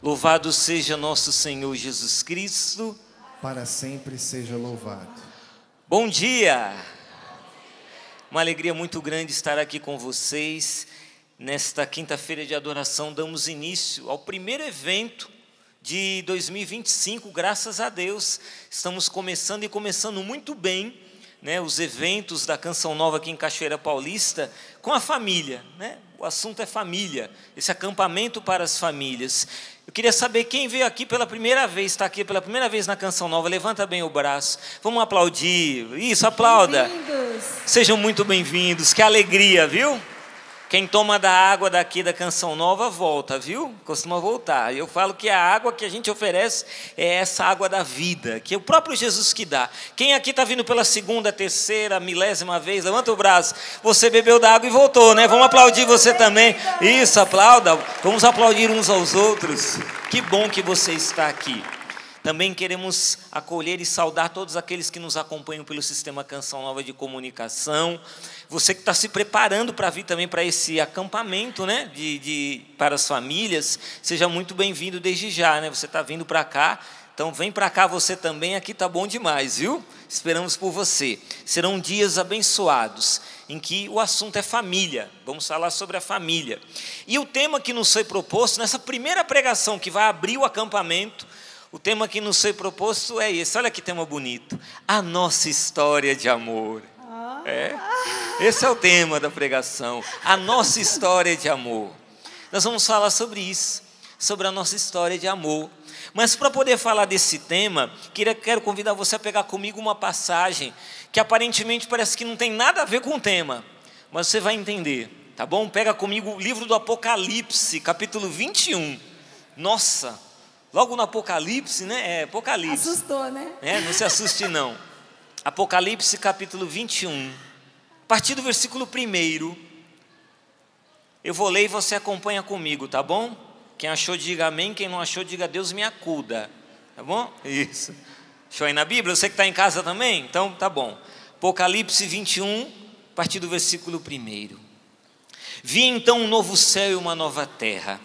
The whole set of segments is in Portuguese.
Louvado seja nosso Senhor Jesus Cristo. Para sempre seja louvado. Bom dia! Uma alegria muito grande estar aqui com vocês. Nesta quinta-feira de adoração, damos início ao primeiro evento de 2025, graças a Deus. Estamos começando e começando muito bem, né, os eventos da Canção Nova aqui em Cachoeira Paulista, com a família, né? O assunto é família, esse acampamento para as famílias. Eu queria saber quem veio aqui pela primeira vez, está aqui pela primeira vez na Canção Nova, levanta bem o braço, vamos aplaudir, isso, aplauda. Bem-vindos. Sejam muito bem-vindos, que alegria, viu? Quem toma da água daqui da Canção Nova volta, viu? Costuma voltar. Eu falo que a água que a gente oferece é essa água da vida, que é o próprio Jesus que dá. Quem aqui está vindo pela segunda, terceira, milésima vez, levanta o braço. Você bebeu da água e voltou, né? Vamos aplaudir você também. Isso, aplauda. Vamos aplaudir uns aos outros. Que bom que você está aqui. Também queremos acolher e saudar todos aqueles que nos acompanham pelo Sistema Canção Nova de Comunicação. Você que está se preparando para vir também para esse acampamento, né, para as famílias, seja muito bem-vindo desde já, né? Você está vindo para cá, então vem para cá você também, aqui está bom demais, viu? Esperamos por você. Serão dias abençoados, em que o assunto é família, vamos falar sobre a família. E o tema que nos foi proposto, nessa primeira pregação que vai abrir o acampamento, o tema que nos foi proposto é esse, olha que tema bonito, a nossa história de amor. Esse é o tema da pregação, a nossa história de amor. Nós vamos falar sobre isso, sobre a nossa história de amor. Mas para poder falar desse tema, quero convidar você a pegar comigo uma passagem que aparentemente parece que não tem nada a ver com o tema, mas você vai entender, tá bom? Pega comigo o livro do Apocalipse, capítulo 21. Nossa, logo no Apocalipse, né? Apocalipse. Assustou, né? Não se assuste não. Apocalipse capítulo 21. A partir do versículo 1. Eu vou ler e você acompanha comigo, tá bom? Quem achou, diga amém. Quem não achou, diga Deus me acuda. Tá bom? Isso. Deixa eu ir na Bíblia. Você que está em casa também? Então, tá bom. Apocalipse 21, a partir do versículo 1. Vi então um novo céu e uma nova terra,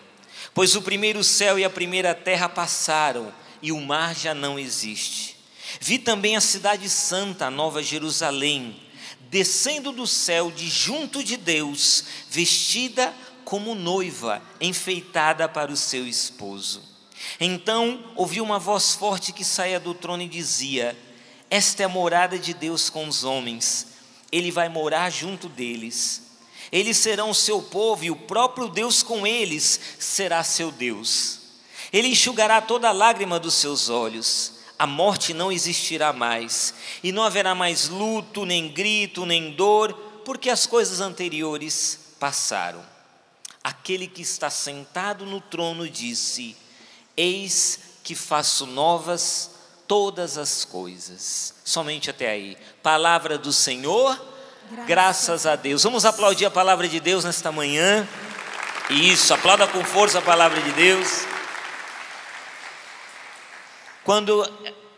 pois o primeiro céu e a primeira terra passaram, e o mar já não existe. Vi também a cidade santa, a Nova Jerusalém, descendo do céu de junto de Deus, vestida como noiva, enfeitada para o seu esposo. Então ouvi uma voz forte que saía do trono e dizia: esta é a morada de Deus com os homens, Ele vai morar junto deles. Eles serão o seu povo e o próprio Deus com eles será seu Deus. Ele enxugará toda a lágrima dos seus olhos. A morte não existirá mais, e não haverá mais luto, nem grito, nem dor, porque as coisas anteriores passaram. Aquele que está sentado no trono disse: eis que faço novas todas as coisas. Somente até aí. Palavra do Senhor, graças a Deus. Vamos aplaudir a palavra de Deus nesta manhã. Isso, aplauda com força a palavra de Deus. Quando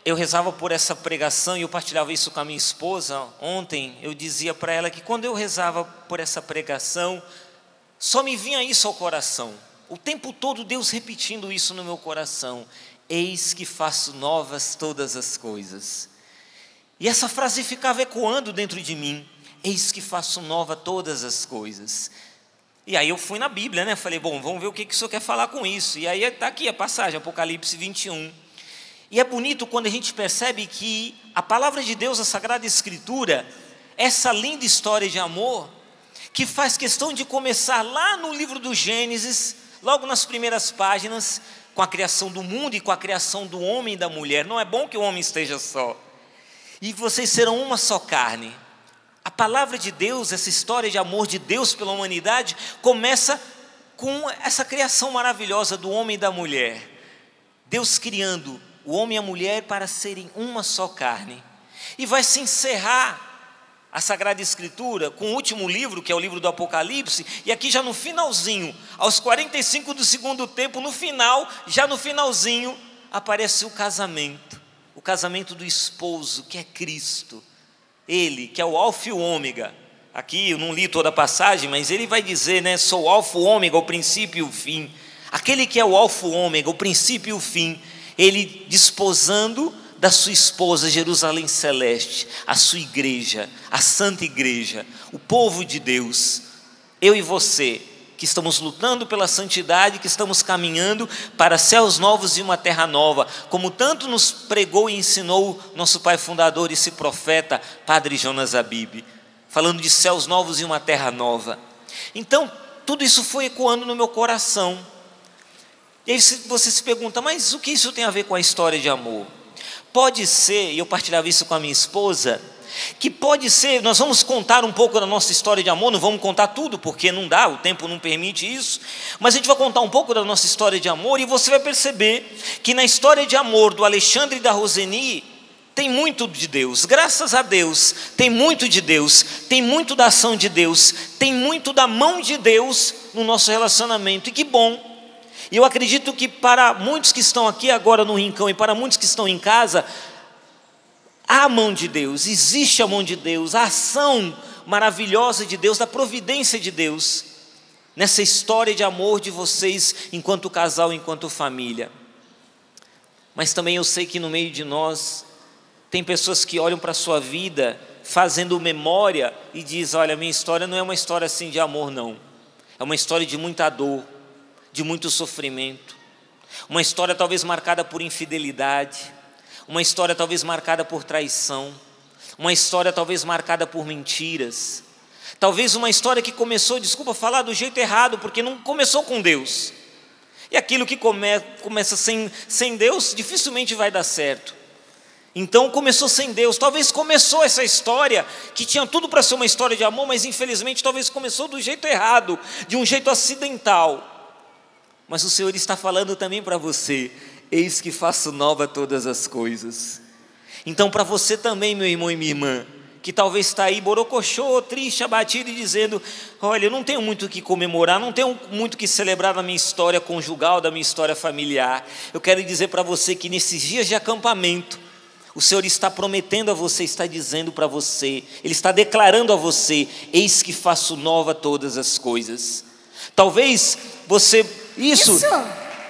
eu rezava por essa pregação, e eu partilhava isso com a minha esposa ontem, eu dizia para ela que quando eu rezava por essa pregação, só me vinha isso ao coração. O tempo todo Deus repetindo isso no meu coração: eis que faço novas todas as coisas. E essa frase ficava ecoando dentro de mim: eis que faço nova todas as coisas. E aí eu fui na Bíblia, né? Falei, bom, vamos ver o que o Senhor quer falar com isso. E aí está aqui a passagem, Apocalipse 21. E é bonito quando a gente percebe que a palavra de Deus, a Sagrada Escritura, essa linda história de amor, que faz questão de começar lá no livro do Gênesis, logo nas primeiras páginas, com a criação do mundo e com a criação do homem e da mulher. Não é bom que o homem esteja só. E vocês serão uma só carne. A palavra de Deus, essa história de amor de Deus pela humanidade, começa com essa criação maravilhosa do homem e da mulher. Deus criando o homem e a mulher para serem uma só carne. E vai se encerrar a Sagrada Escritura com o último livro, que é o livro do Apocalipse, e aqui já no finalzinho, aos 45 do segundo tempo, no final, já no finalzinho, aparece o casamento do esposo, que é Cristo. Ele, que é o alfa e o ômega. Aqui eu não li toda a passagem, mas ele vai dizer, né, sou o alfa e o ômega, o princípio e o fim. aquele que é o alfa e o ômega, o princípio e o fim, ele desposando da sua esposa Jerusalém Celeste, a sua igreja, a santa igreja, o povo de Deus, eu e você, que estamos lutando pela santidade, que estamos caminhando para céus novos e uma terra nova, como tanto nos pregou e ensinou nosso pai fundador, esse profeta, Padre Jonas Abib, falando de céus novos e uma terra nova. Então, tudo isso foi ecoando no meu coração. E aí você se pergunta, mas o que isso tem a ver com a história de amor? Pode ser, e eu partilhava isso com a minha esposa, que pode ser, nós vamos contar um pouco da nossa história de amor, não vamos contar tudo, porque não dá, o tempo não permite isso, mas a gente vai contar um pouco da nossa história de amor, e você vai perceber que na história de amor do Alexandre e da Roseni, tem muito de Deus, graças a Deus, tem muito de Deus, tem muito da ação de Deus, tem muito da mão de Deus no nosso relacionamento, e que bom. E eu acredito que para muitos que estão aqui agora no Rincão, e para muitos que estão em casa, há a mão de Deus, existe a mão de Deus, a ação maravilhosa de Deus, da providência de Deus, nessa história de amor de vocês, enquanto casal, enquanto família. Mas também eu sei que no meio de nós, tem pessoas que olham para a sua vida, fazendo memória, e dizem, olha, minha história não é uma história assim de amor não, é uma história de muita dor, de muito sofrimento, uma história talvez marcada por infidelidade, uma história talvez marcada por traição, uma história talvez marcada por mentiras, talvez uma história que começou, desculpa falar, do jeito errado, porque não começou com Deus, e aquilo que começa sem Deus, dificilmente vai dar certo. Então começou sem Deus, talvez começou essa história, que tinha tudo para ser uma história de amor, mas infelizmente talvez começou do jeito errado, de um jeito acidental, mas o Senhor está falando também para você, eis que faço nova todas as coisas. Então para você também, meu irmão e minha irmã, que talvez está aí borocochô, triste, abatido e dizendo, olha, eu não tenho muito o que comemorar, não tenho muito o que celebrar na minha história conjugal, da minha história familiar. Eu quero dizer para você que nesses dias de acampamento, o Senhor está prometendo a você, está dizendo para você, Ele está declarando a você, eis que faço nova todas as coisas. Talvez você,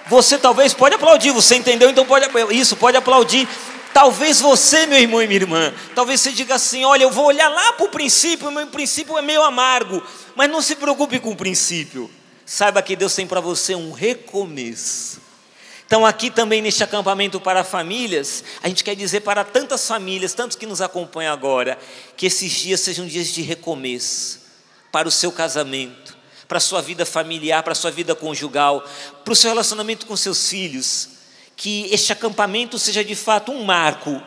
você talvez pode aplaudir, você entendeu? Então pode aplaudir. Talvez você, meu irmão e minha irmã, talvez você diga assim, olha, eu vou olhar lá para o princípio, o meu princípio é meio amargo, mas não se preocupe com o princípio, saiba que Deus tem para você um recomeço. Então aqui também neste acampamento para famílias, a gente quer dizer para tantas famílias, tantos que nos acompanham agora, que esses dias sejam dias de recomeço, para o seu casamento, para a sua vida familiar, para a sua vida conjugal, para o seu relacionamento com seus filhos, que este acampamento seja de fato um marco,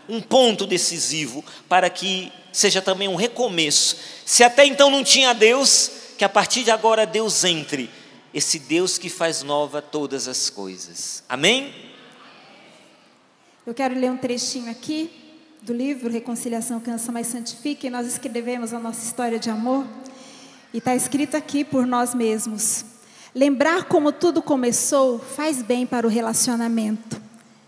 um ponto decisivo, para que seja também um recomeço. Se até então não tinha Deus, que a partir de agora Deus entre, esse Deus que faz nova todas as coisas. Amém? Eu quero ler um trechinho aqui do livro Reconciliação, Cansa Mais Santifica, e nós escrevemos a nossa história de amor, e está escrito aqui por nós mesmos. Lembrar como tudo começou faz bem para o relacionamento,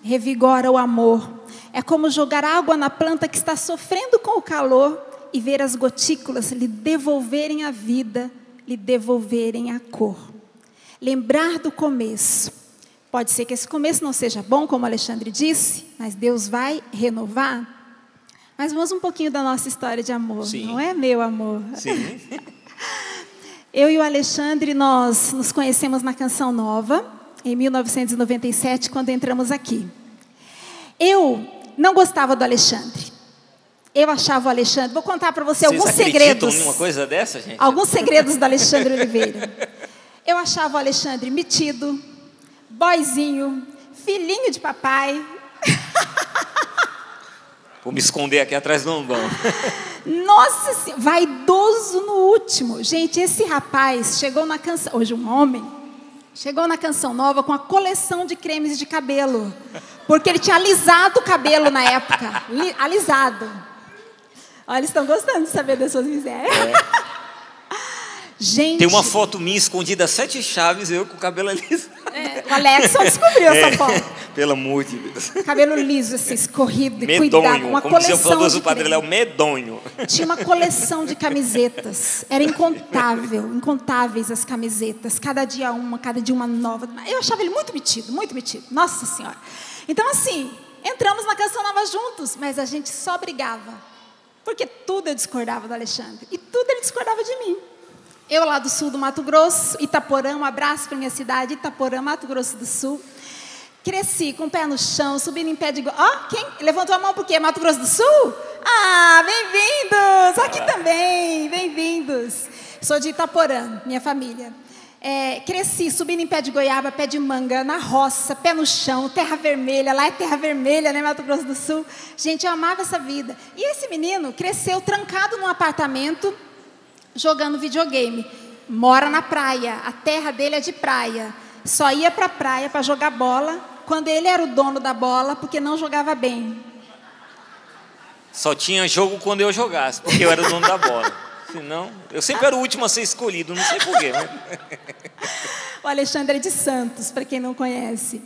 revigora o amor, é como jogar água na planta que está sofrendo com o calor e ver as gotículas lhe devolverem a vida, lhe devolverem a cor. Lembrar do começo, pode ser que esse começo não seja bom, como o Alexandre disse, mas Deus vai renovar. Mas vamos um pouquinho da nossa história de amor. Sim. Não é, meu amor? Sim. Eu e o Alexandre, nós nos conhecemos na Canção Nova, em 1997, quando entramos aqui. Eu não gostava do Alexandre. Eu achava o Alexandre... Vou contar para você alguns segredos. Vocês acreditam em uma coisa dessa, gente? Alguns segredos do Alexandre Oliveira. Eu achava o Alexandre metido, boizinho, filhinho de papai. Vou me esconder aqui atrás do ombão. Nossa Senhora, vaidoso no último. Gente, esse rapaz chegou na canção, hoje um homem, chegou na Canção Nova com a coleção de cremes de cabelo, porque ele tinha alisado o cabelo na época, alisado. Olha, eles estão gostando de saber das suas misérias. Gente, tem uma foto minha escondida 7 chaves, eu com o cabelo alisado. O Alex só descobriu essa foto. Pelo amor de Deus. Cabelo liso, assim, escorrido, Medonho, cuidado. Uma como dizia o coleção famoso de Padre creme. Léo, medonho. Tinha uma coleção de camisetas. Era incontáveis as camisetas. Cada dia uma nova. Eu achava ele muito metido, muito metido. Nossa Senhora. Então, assim, entramos na Canção Nova juntos, mas a gente só brigava. Porque tudo eu discordava do Alexandre. E tudo ele discordava de mim. Eu lá do sul do Mato Grosso, Itaporã, um abraço para minha cidade, Itaporã, Mato Grosso do Sul. Cresci com o pé no chão, subindo em pé de... quem levantou a mão por quê? Mato Grosso do Sul? Ah, bem-vindos! Aqui também, bem-vindos. Sou de Itaporã, minha família. Cresci subindo em pé de goiaba, pé de manga, na roça, pé no chão, terra vermelha. Lá é terra vermelha, né, Mato Grosso do Sul. Gente, eu amava essa vida. E esse menino cresceu trancado num apartamento, jogando videogame. Mora na praia, a terra dele é de praia. Só ia para a praia para jogar bola, quando ele era o dono da bola, porque não jogava bem. Só tinha jogo quando eu jogasse, porque eu era o dono da bola. Senão, eu sempre era o último a ser escolhido, não sei porquê. Mas... O Alexandre é de Santos, para quem não conhece.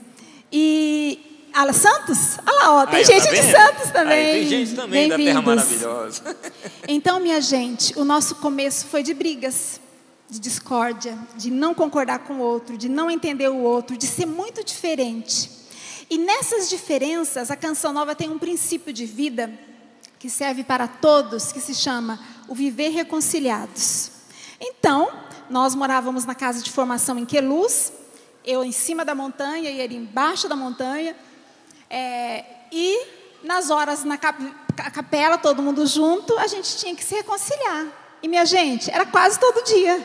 E... Santos? Olha lá, ó, tem gente de Santos também. Tem gente também da Terra Maravilhosa. Então, minha gente, o nosso começo foi de brigas, de discórdia, de não concordar com o outro, de não entender o outro, de ser muito diferente. E nessas diferenças, a Canção Nova tem um princípio de vida que serve para todos, que se chama o viver reconciliados. Então, nós morávamos na casa de formação em Queluz, eu em cima da montanha e ele embaixo da montanha, e nas horas na capela, todo mundo junto, a gente tinha que se reconciliar. E minha gente, era quase todo dia.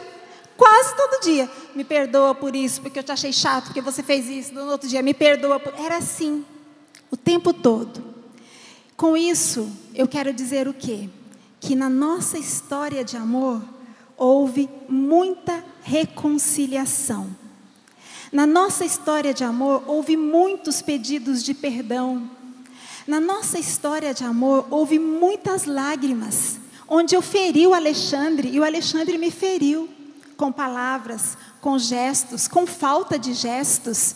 Quase todo dia. Me perdoa por isso, porque eu te achei chato, porque você fez isso. No outro dia, me perdoa por... Era assim, o tempo todo. Com isso, eu quero dizer o quê? Que na nossa história de amor, houve muita reconciliação. Na nossa história de amor, houve muitos pedidos de perdão. Na nossa história de amor, houve muitas lágrimas, onde eu feri o Alexandre, e o Alexandre me feriu, com palavras, com gestos, com falta de gestos.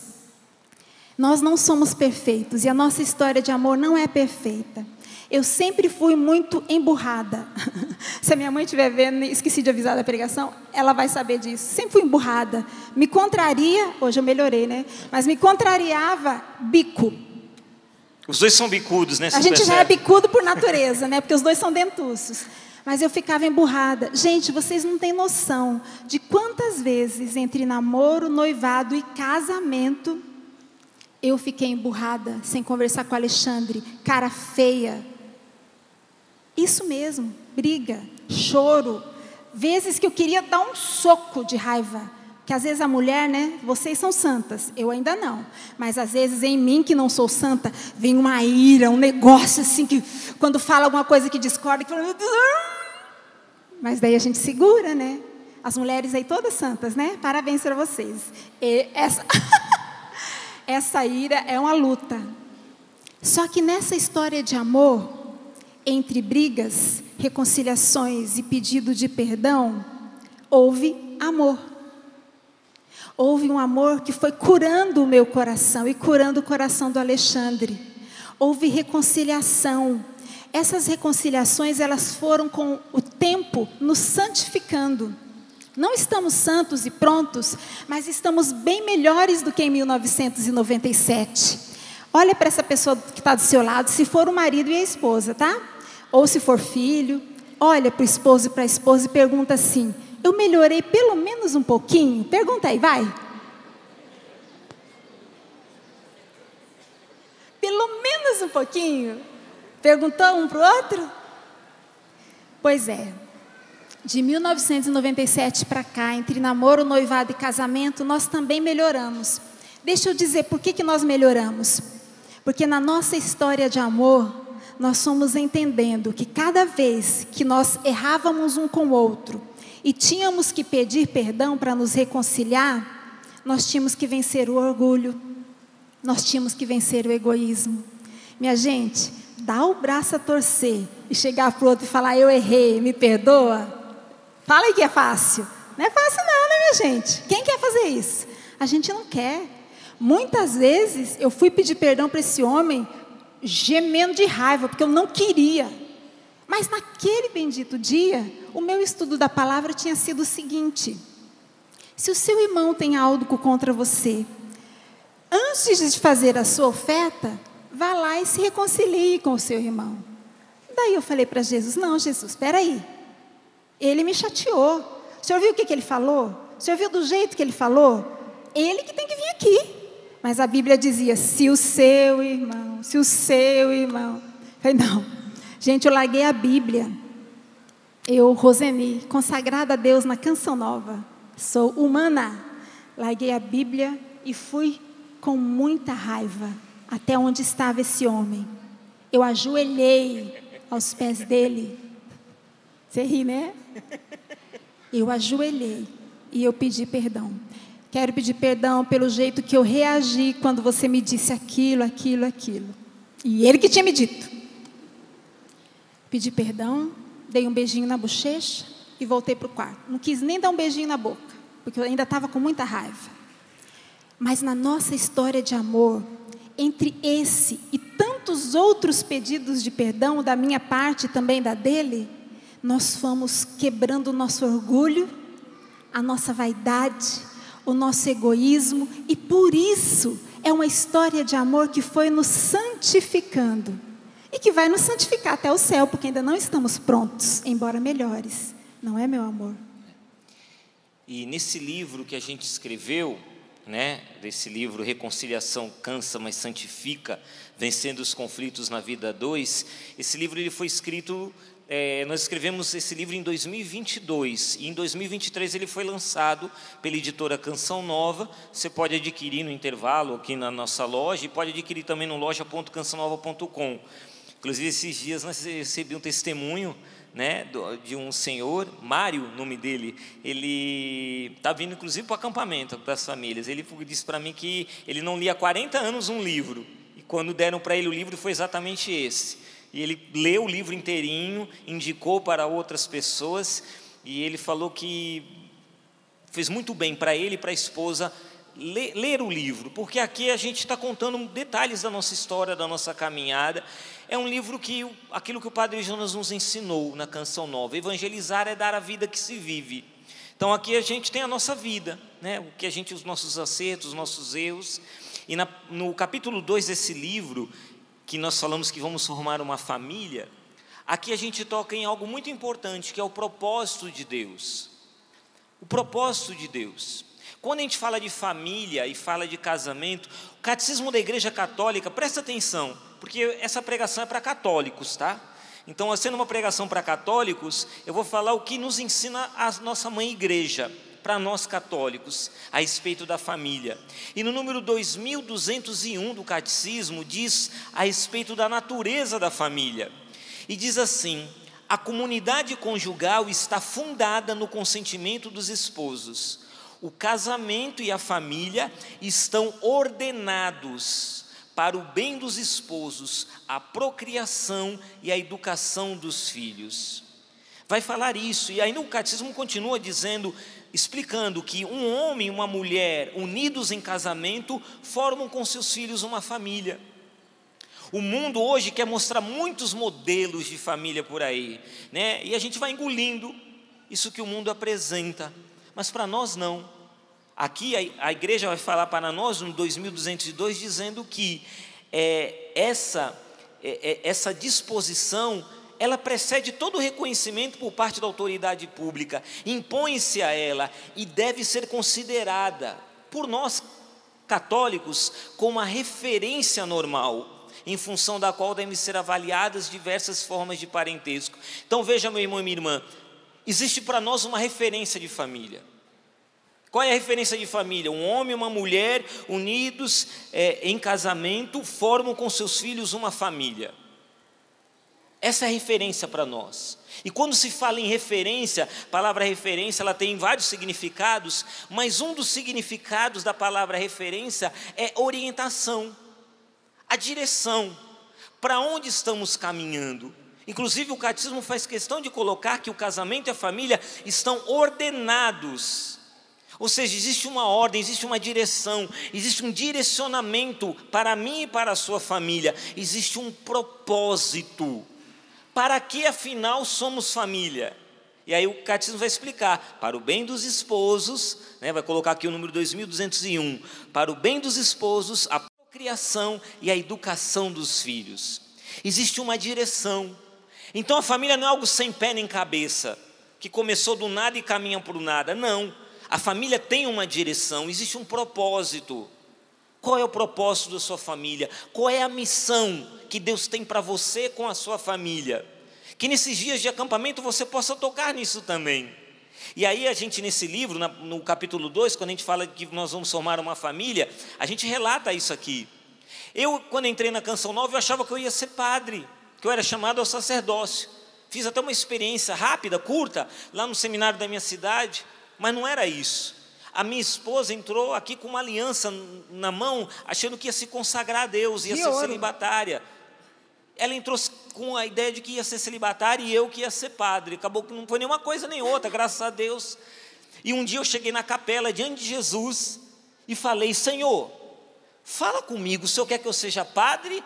Nós não somos perfeitos, e a nossa história de amor não é perfeita. Eu sempre fui muito emburrada. Se a minha mãe estiver vendo, esqueci de avisar da pregação, ela vai saber disso. Sempre fui emburrada. Me contraria, hoje eu melhorei, né? Mas me contrariava bico. Os dois são bicudos, né? A gente já é bicudo por natureza, né? Porque os dois são dentuços. Mas eu ficava emburrada. Gente, vocês não têm noção de quantas vezes entre namoro, noivado e casamento eu fiquei emburrada, sem conversar com o Alexandre, cara feia. Isso mesmo, briga, choro. Vezes que eu queria dar um soco de raiva. Que às vezes a mulher, né, vocês são santas, eu ainda não. Mas às vezes em mim, que não sou santa, vem uma ira, um negócio assim, que quando fala alguma coisa que discorda, que fala, meu Deus. Mas daí a gente segura, né? As mulheres aí todas santas, né? Parabéns para vocês. E essa ira é uma luta. Só que nessa história de amor, entre brigas, reconciliações e pedido de perdão, houve amor. Houve um amor que foi curando o meu coração e curando o coração do Alexandre. Houve reconciliação. Essas reconciliações, elas foram com o tempo nos santificando. Não estamos santos e prontos, mas estamos bem melhores do que em 1997. Olha para essa pessoa que está do seu lado, se for o marido e a esposa, tá? Ou se for filho, olha para o esposo e para a esposa e pergunta assim: eu melhorei pelo menos um pouquinho? Pergunta aí, vai. Pelo menos um pouquinho? Perguntou um para o outro? Pois é. De 1997 para cá, entre namoro, noivado e casamento, nós também melhoramos. Deixa eu dizer por que nós melhoramos. Porque na nossa história de amor, nós fomos entendendo que cada vez que nós errávamos um com o outro, e tínhamos que pedir perdão para nos reconciliar, nós tínhamos que vencer o orgulho, nós tínhamos que vencer o egoísmo. Minha gente, dá o braço a torcer e chegar para o outro e falar: eu errei, me perdoa. Fala aí que é fácil. Não é fácil não, né, minha gente? Quem quer fazer isso? A gente não quer. Muitas vezes eu fui pedir perdão para esse homem, gemendo de raiva, porque eu não queria. Mas naquele bendito dia, o meu estudo da palavra tinha sido o seguinte: se o seu irmão tem algo contra você, antes de fazer a sua oferta, vá lá e se reconcilie com o seu irmão. Daí eu falei para Jesus: não, Jesus, espera aí. Ele me chateou. O senhor viu o que ele falou? O senhor viu do jeito que ele falou? Ele que tem que vir aqui. Mas a Bíblia dizia: se o seu irmão, se o seu irmão. Eu falei: não. Gente, eu larguei a Bíblia. Eu, Roseni, consagrada a Deus na Canção Nova. Sou humana. Larguei a Bíblia e fui com muita raiva até onde estava esse homem. Eu ajoelhei aos pés dele. Você ri, né? Eu ajoelhei e eu pedi perdão. Quero pedir perdão pelo jeito que eu reagi quando você me disse aquilo. E ele que tinha me dito. Pedi perdão, dei um beijinho na bochecha e voltei para o quarto. Não quis nem dar um beijinho na boca, porque eu ainda estava com muita raiva. Mas na nossa história de amor, entre esse e tantos outros pedidos de perdão, da minha parte e também da dele, nós fomos quebrando o nosso orgulho, a nossa vaidade, o nosso egoísmo, e por isso é uma história de amor que foi nos santificando e que vai nos santificar até o céu, porque ainda não estamos prontos, embora melhores, não é, meu amor? E nesse livro que a gente escreveu, né, desse livro Reconciliação Cansa, mas Santifica, Vencendo os Conflitos na Vida 2, esse livro ele foi escrito, nós escrevemos esse livro em 2022, e em 2023 ele foi lançado pela editora Canção Nova. Você pode adquirir no intervalo aqui na nossa loja, e pode adquirir também no loja.cançãonova.com. Inclusive, esses dias nós recebemos um testemunho, né, de um senhor, Mário, o nome dele. Ele está vindo inclusive para o acampamento, para as famílias. Ele disse para mim que ele não lia há 40 anos um livro, e quando deram para ele o livro foi exatamente esse. E ele leu o livro inteirinho, indicou para outras pessoas, e ele falou que fez muito bem para ele e para a esposa ler o livro, porque aqui a gente está contando detalhes da nossa história, da nossa caminhada. É um livro que, aquilo que o Padre Jonas nos ensinou na Canção Nova: evangelizar é dar a vida que se vive. Então aqui a gente tem a nossa vida, né? O que a gente, os nossos acertos, os nossos erros. E no capítulo 2 desse livro, que nós falamos que vamos formar uma família, aqui a gente toca em algo muito importante, que é o propósito de Deus. O propósito de Deus. Quando a gente fala de família e fala de casamento, o Catecismo da Igreja Católica, presta atenção, porque essa pregação é para católicos, tá? Então, sendo uma pregação para católicos, eu vou falar o que nos ensina a nossa mãe Igreja, para nós católicos, a respeito da família. E no número 2201 do Catecismo, diz a respeito da natureza da família. E diz assim: a comunidade conjugal está fundada no consentimento dos esposos. O casamento e a família estão ordenados para o bem dos esposos, a procriação e a educação dos filhos. Vai falar isso, e aí no Catecismo continua dizendo, explicando que um homem e uma mulher unidos em casamento formam com seus filhos uma família. O mundo hoje quer mostrar muitos modelos de família por aí, né? E a gente vai engolindo isso que o mundo apresenta, mas para nós não. Aqui a igreja vai falar para nós no 2202, dizendo que essa disposição, ela precede todo o reconhecimento por parte da autoridade pública, impõe-se a ela e deve ser considerada por nós católicos como uma referência normal, em função da qual devem ser avaliadas diversas formas de parentesco. Então veja, meu irmão e minha irmã, existe para nós uma referência de família. Qual é a referência de família? Um homem e uma mulher unidos em casamento formam com seus filhos uma família. Essa é a referência para nós. E quando se fala em referência, a palavra referência ela tem vários significados, mas um dos significados da palavra referência é orientação, a direção, para onde estamos caminhando. Inclusive o Catecismo faz questão de colocar que o casamento e a família estão ordenados. Ou seja, existe uma ordem, existe uma direção, existe um direcionamento para mim e para a sua família, existe um propósito. Para que afinal somos família? E aí o catecismo vai explicar, para o bem dos esposos, né, vai colocar aqui o número 2201, para o bem dos esposos, a procriação e a educação dos filhos. Existe uma direção. Então a família não é algo sem pé nem cabeça, que começou do nada e caminha para o nada, não. A família tem uma direção, existe um propósito. Qual é o propósito da sua família? Qual é a missão que Deus tem para você com a sua família? Que nesses dias de acampamento você possa tocar nisso também. E aí a gente nesse livro, no capítulo 2, quando a gente fala que nós vamos formar uma família, a gente relata isso aqui. Eu, quando entrei na Canção Nova, eu achava que eu ia ser padre, que eu era chamado ao sacerdócio. Fiz até uma experiência rápida, curta, lá no seminário da minha cidade, mas não era isso. A minha esposa entrou aqui com uma aliança na mão, achando que ia se consagrar a Deus, ia ser celibatária. Ela entrou com a ideia de que ia ser celibatária e eu que ia ser padre. Acabou que não foi nenhuma coisa nem outra, graças a Deus. E um dia eu cheguei na capela diante de Jesus e falei: Senhor, fala comigo, o Senhor quer que eu seja padre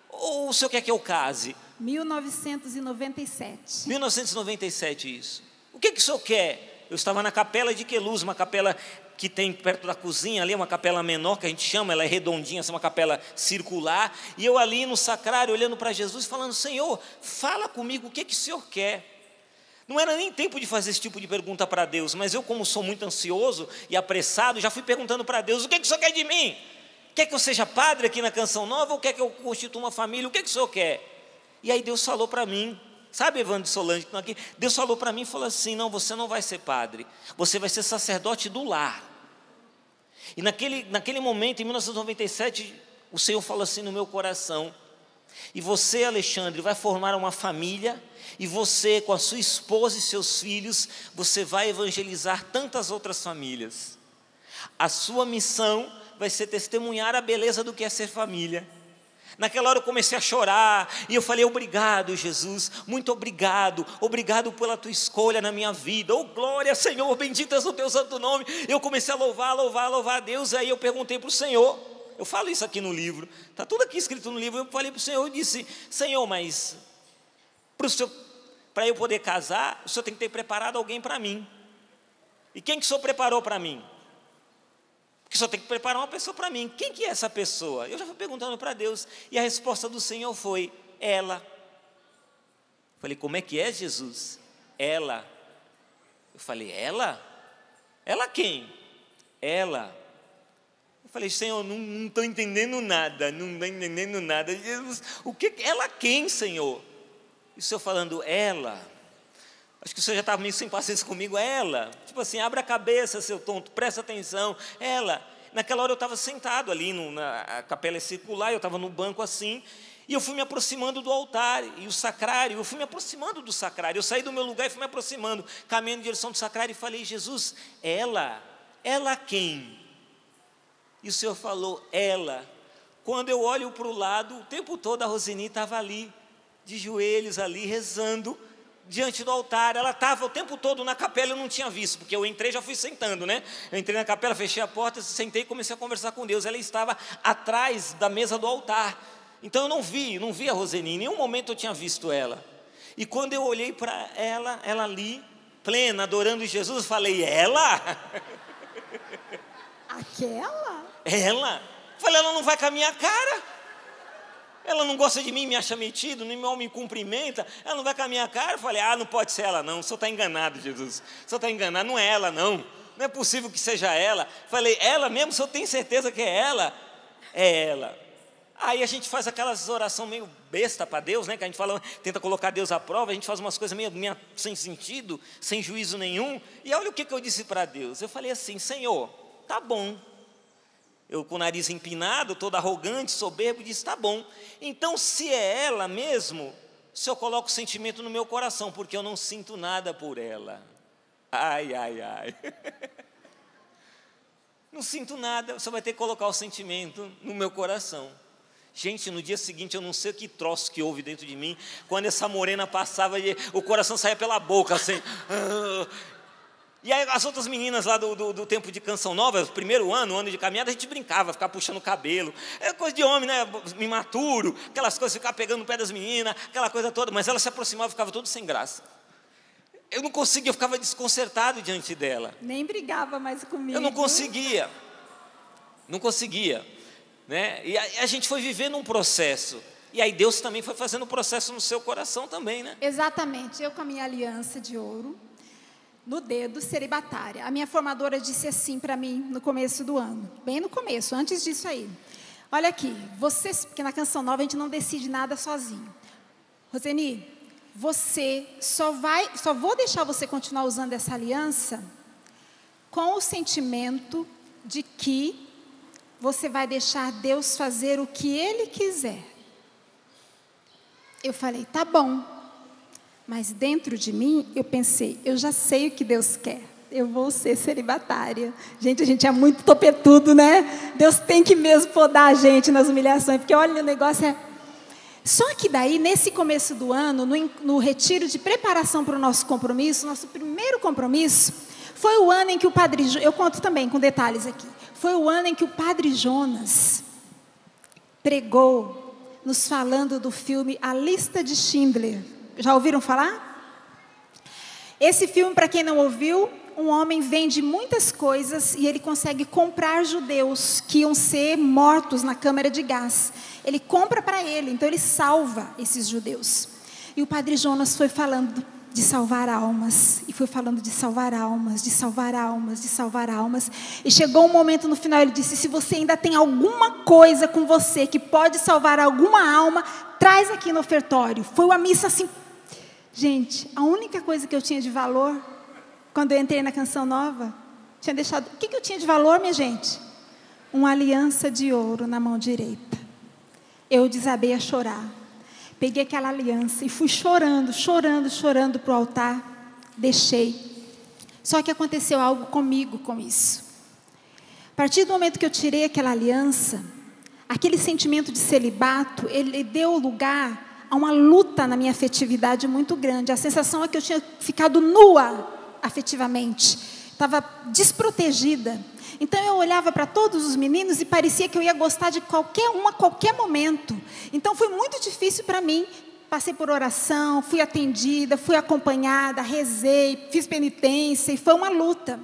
ou o Senhor quer que eu case? 1997. 1997 isso. O que o Senhor quer? Eu estava na capela de Queluz, uma capela que tem perto da cozinha ali, uma capela menor que a gente chama, ela é redondinha, é uma capela circular, e eu ali no sacrário olhando para Jesus falando: Senhor, fala comigo, o que o Senhor quer? Não era nem tempo de fazer esse tipo de pergunta para Deus, mas eu, como sou muito ansioso e apressado, já fui perguntando para Deus: o que o Senhor quer de mim? Quer que eu seja padre aqui na Canção Nova ou quer que eu constitua uma família? O que o Senhor quer? E aí Deus falou para mim, sabe, Evandro de Solange, que estão aqui? Deus falou para mim e falou assim: não, você não vai ser padre, você vai ser sacerdote do lar. E naquele momento, em 1997, o Senhor falou assim no meu coração: e você, Alexandre, vai formar uma família, e você, com a sua esposa e seus filhos, você vai evangelizar tantas outras famílias. A sua missão vai ser testemunhar a beleza do que é ser família. Naquela hora eu comecei a chorar, e eu falei: obrigado, Jesus, muito obrigado, obrigado pela tua escolha na minha vida, oh glória, Senhor, bendito és o teu santo nome. Eu comecei a louvar a Deus. Aí eu perguntei para o Senhor, eu falo isso aqui no livro, está tudo aqui escrito no livro. Eu falei para o Senhor, eu disse: Senhor, mas para eu poder casar, o Senhor tem que ter preparado alguém para mim. E quem que o Senhor preparou para mim? Porque só tem que preparar uma pessoa para mim. Quem que é essa pessoa? Eu já fui perguntando para Deus, e a resposta do Senhor foi: ela. Falei: como é que é, Jesus? Ela. Eu falei: ela? Ela quem? Ela. Eu falei: Senhor, não estou entendendo nada, não estou entendendo nada. Jesus, o que? Ela quem, Senhor? E o Senhor falando: ela. Acho que o Senhor já estava meio sem paciência comigo. Ela, tipo assim, abre a cabeça, seu tonto, presta atenção. Ela, naquela hora eu estava sentado ali, a capela é circular, eu estava no banco assim, e eu fui me aproximando do altar, e o sacrário, eu fui me aproximando do sacrário, eu saí do meu lugar e fui me aproximando, caminhando em direção do sacrário, e falei: Jesus, ela quem? E o Senhor falou: ela. Quando eu olho para o lado, o tempo todo a Roseni estava ali, de joelhos ali, rezando, diante do altar. Ela estava o tempo todo na capela, eu não tinha visto, porque eu entrei e já fui sentando, né? Eu entrei na capela, fechei a porta, sentei e comecei a conversar com Deus. Ela estava atrás da mesa do altar, então eu não vi a Roseni, em nenhum momento eu tinha visto ela. E quando eu olhei para ela ali, plena, adorando Jesus, eu falei: ela? Aquela? Ela? Falei: ela não vai com a minha cara? Ela não gosta de mim, me acha metido, nem mal me cumprimenta, ela não vai com a minha cara? Eu falei: não pode ser ela não, o senhor está enganado, Jesus, o senhor está enganado, não é ela não é possível que seja ela. Falei: ela mesmo, o senhor tem certeza que é ela? É ela. Aí a gente faz aquelas orações meio besta para Deus, né, que a gente fala, tenta colocar Deus à prova, a gente faz umas coisas meio sem sentido, sem juízo nenhum, e olha o que eu disse para Deus. Eu falei assim: Senhor, tá bom. Eu com o nariz empinado, todo arrogante, soberbo, disse: tá bom. Então, se é ela mesmo, o Senhor coloca o sentimento no meu coração, porque eu não sinto nada por ela. Ai. Não sinto nada, o Senhor vai ter que colocar o sentimento no meu coração. Gente, no dia seguinte, eu não sei que troço que houve dentro de mim, quando essa morena passava, o coração saía pela boca, assim. E aí as outras meninas lá do tempo de Canção Nova, o primeiro ano, o ano de caminhada, a gente brincava, ficava puxando o cabelo. É coisa de homem, né? Imaturo, aquelas coisas, ficar pegando no pé das meninas, aquela coisa toda. Mas ela se aproximava e ficava todo sem graça. Eu não conseguia, eu ficava desconcertado diante dela. Nem brigava mais comigo. Eu não conseguia. Não conseguia. Né? E a gente foi vivendo um processo. E aí Deus também foi fazendo um processo no seu coração também, né? Exatamente. Eu com a minha aliança de ouro no dedo, celibatária. A minha formadora disse assim para mim no começo do ano. Bem no começo, antes disso aí. Olha aqui, porque na Canção Nova a gente não decide nada sozinho. Roseni, você só vou deixar você continuar usando essa aliança com o sentimento de que você vai deixar Deus fazer o que Ele quiser. Eu falei, tá bom. Mas dentro de mim, eu pensei, eu já sei o que Deus quer. Eu vou ser celibatária. Gente, a gente é muito topetudo, né? Deus tem que mesmo podar a gente nas humilhações. Porque olha, o negócio é... Só que daí, nesse começo do ano, no retiro de preparação para o nosso compromisso, nosso primeiro compromisso, foi o ano em que o Padre... Eu conto também com detalhes aqui. Foi o ano em que o Padre Jonas pregou, nos falando do filme A Lista de Schindler. Já ouviram falar? Esse filme, para quem não ouviu, um homem vende muitas coisas e ele consegue comprar judeus que iam ser mortos na câmara de gás. Ele compra para ele, então ele salva esses judeus. E o Padre Jonas foi falando de salvar almas, e foi falando de salvar almas, de salvar almas, de salvar almas. E chegou um momento no final, ele disse, se você ainda tem alguma coisa com você que pode salvar alguma alma, traz aqui no ofertório. Foi uma missa assim. Gente, a única coisa que eu tinha de valor, quando eu entrei na Canção Nova, tinha deixado... O que eu tinha de valor, minha gente? Uma aliança de ouro na mão direita. Eu desabei a chorar. Peguei aquela aliança e fui chorando, chorando, chorando para o altar. Deixei. Só que aconteceu algo comigo com isso. A partir do momento que eu tirei aquela aliança, aquele sentimento de celibato, ele deu lugar a uma luta na minha afetividade muito grande. A sensação é que eu tinha ficado nua afetivamente. Estava desprotegida. Então eu olhava para todos os meninos e parecia que eu ia gostar de qualquer um a qualquer momento. Então foi muito difícil para mim. Passei por oração, fui atendida, fui acompanhada, rezei, fiz penitência e foi uma luta.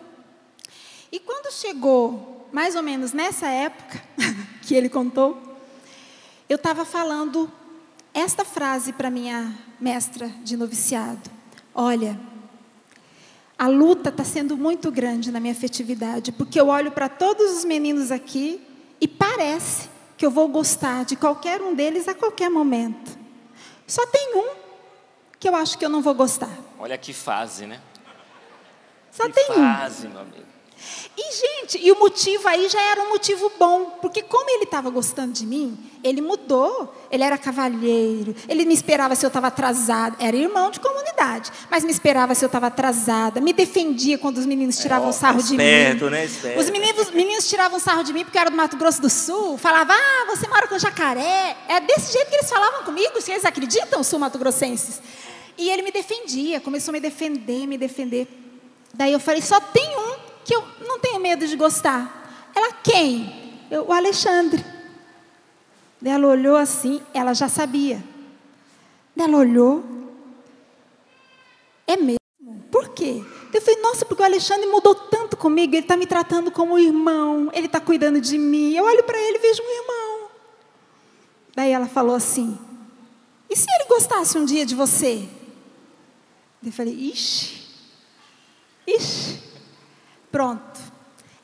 E quando chegou, mais ou menos nessa época que ele contou, eu estava falando esta frase para minha mestra de noviciado. Olha, a luta está sendo muito grande na minha afetividade, porque eu olho para todos os meninos aqui e parece que eu vou gostar de qualquer um deles a qualquer momento. Só tem um que eu acho que eu não vou gostar. Olha que fase, né? Só tem um. Fase, meu amigo. E, gente, e o motivo aí já era um motivo bom, porque como ele estava gostando de mim, ele mudou, ele era cavalheiro, ele me esperava se eu estava atrasada, era irmão de comunidade, mas me esperava se eu estava atrasada, me defendia quando os meninos tiravam sarro de mim. Né? Esperto. Os meninos tiravam sarro de mim porque eu era do Mato Grosso do Sul, falavam, você mora com jacaré, é desse jeito que eles falavam comigo, vocês acreditam, sul-mato-grossenses? E ele me defendia, começou a me defender. Daí eu falei, só tem um que eu não tenho medo de gostar. Ela, quem? O Alexandre. Ela olhou assim, ela já sabia. Ela olhou. É mesmo? Por quê? Eu falei, nossa, porque o Alexandre mudou tanto comigo, ele está me tratando como irmão, ele está cuidando de mim. Eu olho para ele e vejo um irmão. Daí ela falou assim, e se ele gostasse um dia de você? Eu falei, ixi. Pronto.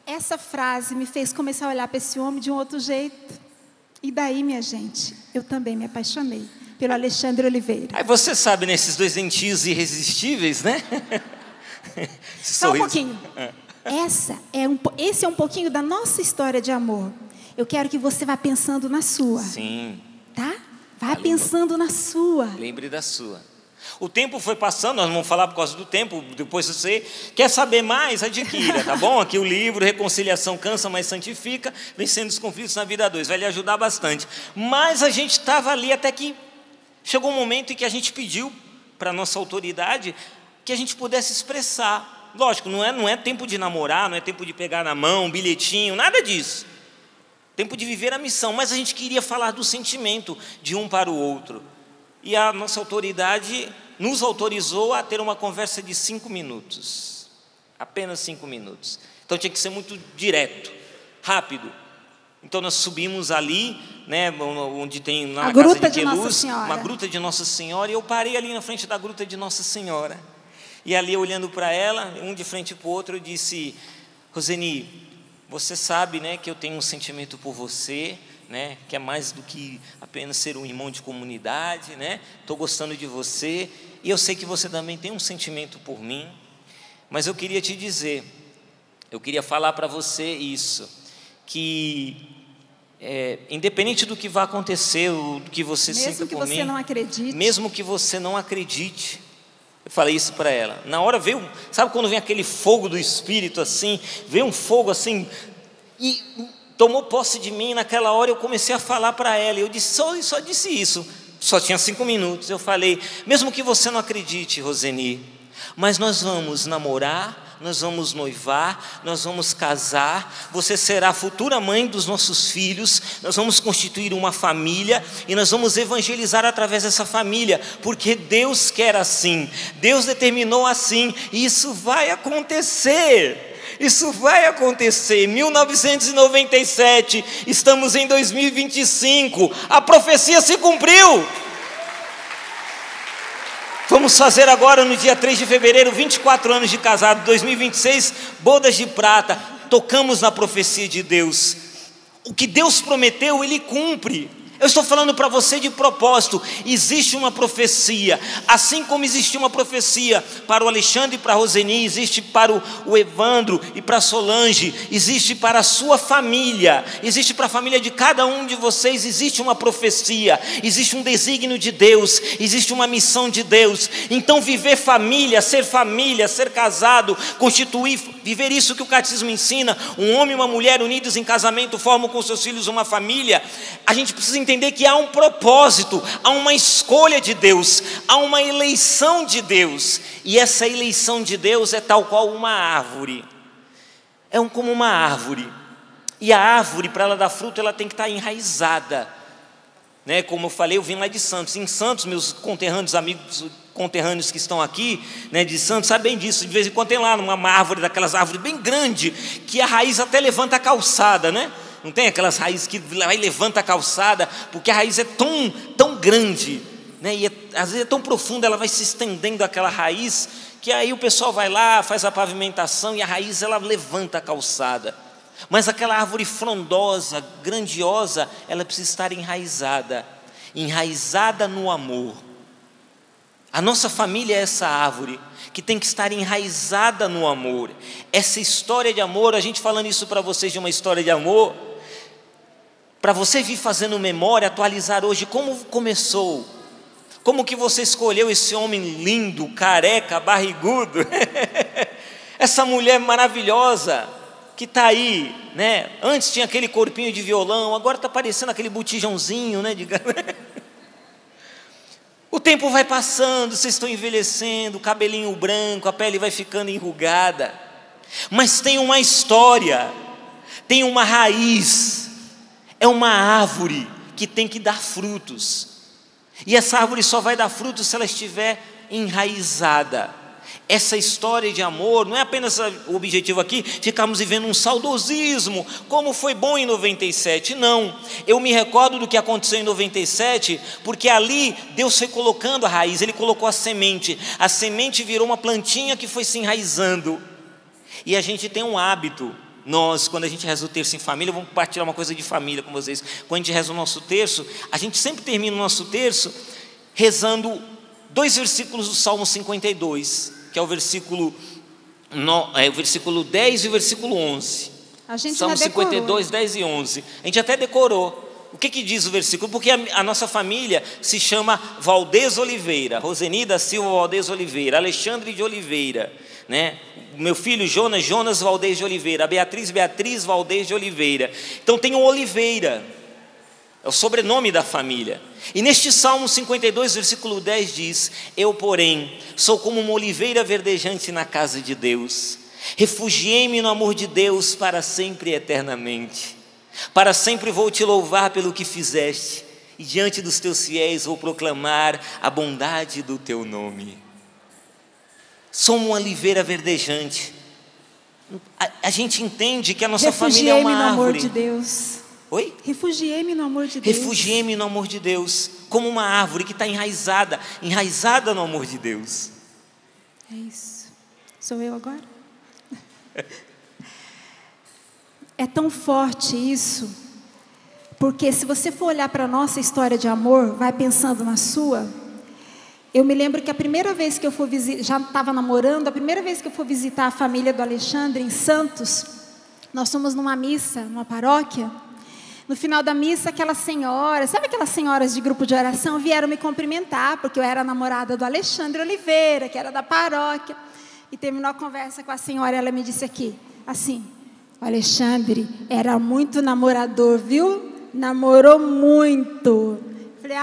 Essa frase me fez começar a olhar para esse homem de um outro jeito. E daí, minha gente, eu também me apaixonei pelo Alexandre Oliveira. Aí você sabe, né, esses dois dentinhos irresistíveis, né? Só um pouquinho. Esse é um pouquinho da nossa história de amor. Eu quero que você vá pensando na sua. Sim. Tá? Vá pensando na sua. Lembre da sua. O tempo foi passando, nós vamos falar por causa do tempo, depois você quer saber mais, adquira, tá bom? Aqui o livro, Reconciliação Cansa, mas Santifica, Vencendo os Conflitos na Vida 2, vai lhe ajudar bastante. Mas a gente estava ali até que chegou um momento em que a gente pediu para a nossa autoridade que a gente pudesse expressar Lógico, não é tempo de namorar, não é tempo de pegar na mão, um bilhetinho, nada disso. Tempo de viver a missão, mas a gente queria falar do sentimento de um para o outro. E a nossa autoridade nos autorizou a ter uma conversa de 5 minutos. Apenas 5 minutos. Então tinha que ser muito direto, rápido. Então nós subimos ali, né, onde tem lá na casa de luz, uma gruta de Nossa Senhora, e eu parei ali na frente da gruta de Nossa Senhora. E ali olhando para ela, um de frente para o outro, eu disse: Roseni, você sabe, né, que eu tenho um sentimento por você, né, que é mais do que apenas ser um irmão de comunidade, né? Estou gostando de você, e eu sei que você também tem um sentimento por mim, mas eu queria te dizer, eu queria falar para você isso, que independente do que vai acontecer, do que você sinta por mim, mesmo que você não acredite, eu falei isso para ela. Na hora veio, sabe quando vem aquele fogo do Espírito assim, veio um fogo assim, e tomou posse de mim. Naquela hora eu comecei a falar para ela, eu disse, só disse isso, só tinha 5 minutos, eu falei: mesmo que você não acredite, Roseni, mas nós vamos namorar, nós vamos noivar, nós vamos casar, você será a futura mãe dos nossos filhos, nós vamos constituir uma família e nós vamos evangelizar através dessa família, porque Deus quer assim, Deus determinou assim, e isso vai acontecer. Isso vai acontecer. 1997, estamos em 2025, a profecia se cumpriu. Vamos fazer agora, no dia 3 de fevereiro, 24 anos de casado, 2026, bodas de prata. Tocamos na profecia de Deus. O que Deus prometeu, Ele cumpre. Eu estou falando para você de propósito. Existe uma profecia, assim como existe uma profecia para o Alexandre e para a Roseni, existe para o Evandro e para a Solange, existe para a sua família, existe para a família de cada um de vocês. Existe uma profecia, existe um desígnio de Deus, existe uma missão de Deus. Então viver família, ser casado, constituir, viver isso que o catecismo ensina, um homem e uma mulher unidos em casamento formam com seus filhos uma família. A gente precisa entender que há um propósito, há uma escolha de Deus, há uma eleição de Deus, e essa eleição de Deus é tal qual uma árvore, como uma árvore, e a árvore, para ela dar fruto, ela tem que estar enraizada, né? Como eu falei, eu vim lá de Santos. Em Santos, meus conterrâneos, amigos conterrâneos que estão aqui, né, de Santos, sabem disso. De vez em quando tem lá uma árvore, daquelas árvores bem grande, que a raiz até levanta a calçada, né? Não tem aquelas raízes que vai e levanta a calçada, porque a raiz é tão grande, né? E às vezes é tão profunda, ela vai se estendendo aquela raiz, que aí o pessoal vai lá, faz a pavimentação e a raiz ela levanta a calçada. Mas aquela árvore frondosa, grandiosa, ela precisa estar enraizada no amor. A nossa família é essa árvore que tem que estar enraizada no amor. Essa história de amor, a gente falando isso para vocês de uma história de amor, para você vir fazendo memória, atualizar hoje como começou, como que você escolheu esse homem lindo, careca, barrigudo, essa mulher maravilhosa que está aí, né? Antes tinha aquele corpinho de violão, agora está parecendo aquele botijãozinho, né? O tempo vai passando, vocês estão envelhecendo, o cabelinho branco, a pele vai ficando enrugada, mas tem uma história, tem uma raiz, é uma árvore que tem que dar frutos, e essa árvore só vai dar frutos se ela estiver enraizada. Essa história de amor não é apenas o objetivo aqui, ficarmos vivendo um saudosismo, como foi bom em 97, não. Eu me recordo do que aconteceu em 97, porque ali Deus foi colocando a raiz, Ele colocou a semente virou uma plantinha que foi se enraizando, e a gente tem um hábito, nós, quando a gente reza o terço em família, vamos compartilhar uma coisa de família com vocês, quando a gente reza o nosso terço, a gente sempre termina o nosso terço rezando 2 versículos do Salmo 52, que é o versículo 10 e o versículo 11. A gente Salmo já decorou. 52, 10 e 11. A gente até decorou. O que diz o versículo? Porque a nossa família se chama Valdez Oliveira, Roseni da Silva Valdez Oliveira, Alexandre de Oliveira, né? Meu filho Jonas Valdez de Oliveira, Beatriz Valdez de Oliveira. Então tem o Oliveira. É o sobrenome da família. E neste Salmo 52, versículo 10 diz: eu, porém, sou como uma oliveira verdejante na casa de Deus. Refugiei-me no amor de Deus para sempre e eternamente. Para sempre vou te louvar pelo que fizeste, e diante dos teus fiéis vou proclamar a bondade do teu nome. Sou uma oliveira verdejante. A gente entende que a nossa família é uma árvore. Refugiei-me no amor de Deus. Oi? Refugiei-me no amor de Deus. Refugiei-me no amor de Deus, como uma árvore que está enraizada no amor de Deus. É isso. Sou eu agora? É tão forte isso, porque se você for olhar para a nossa história de amor, vai pensando na sua. Eu me lembro que a primeira vez que eu fui visitar, já estava namorando, a primeira vez que eu fui visitar a família do Alexandre em Santos, nós fomos numa missa, numa paróquia. No final da missa, aquelas senhoras, sabe aquelas senhoras de grupo de oração, vieram me cumprimentar, porque eu era a namorada do Alexandre Oliveira, que era da paróquia. E terminou a conversa com a senhora, ela me disse aqui, assim: o Alexandre era muito namorador, viu? Namorou muito. Falei,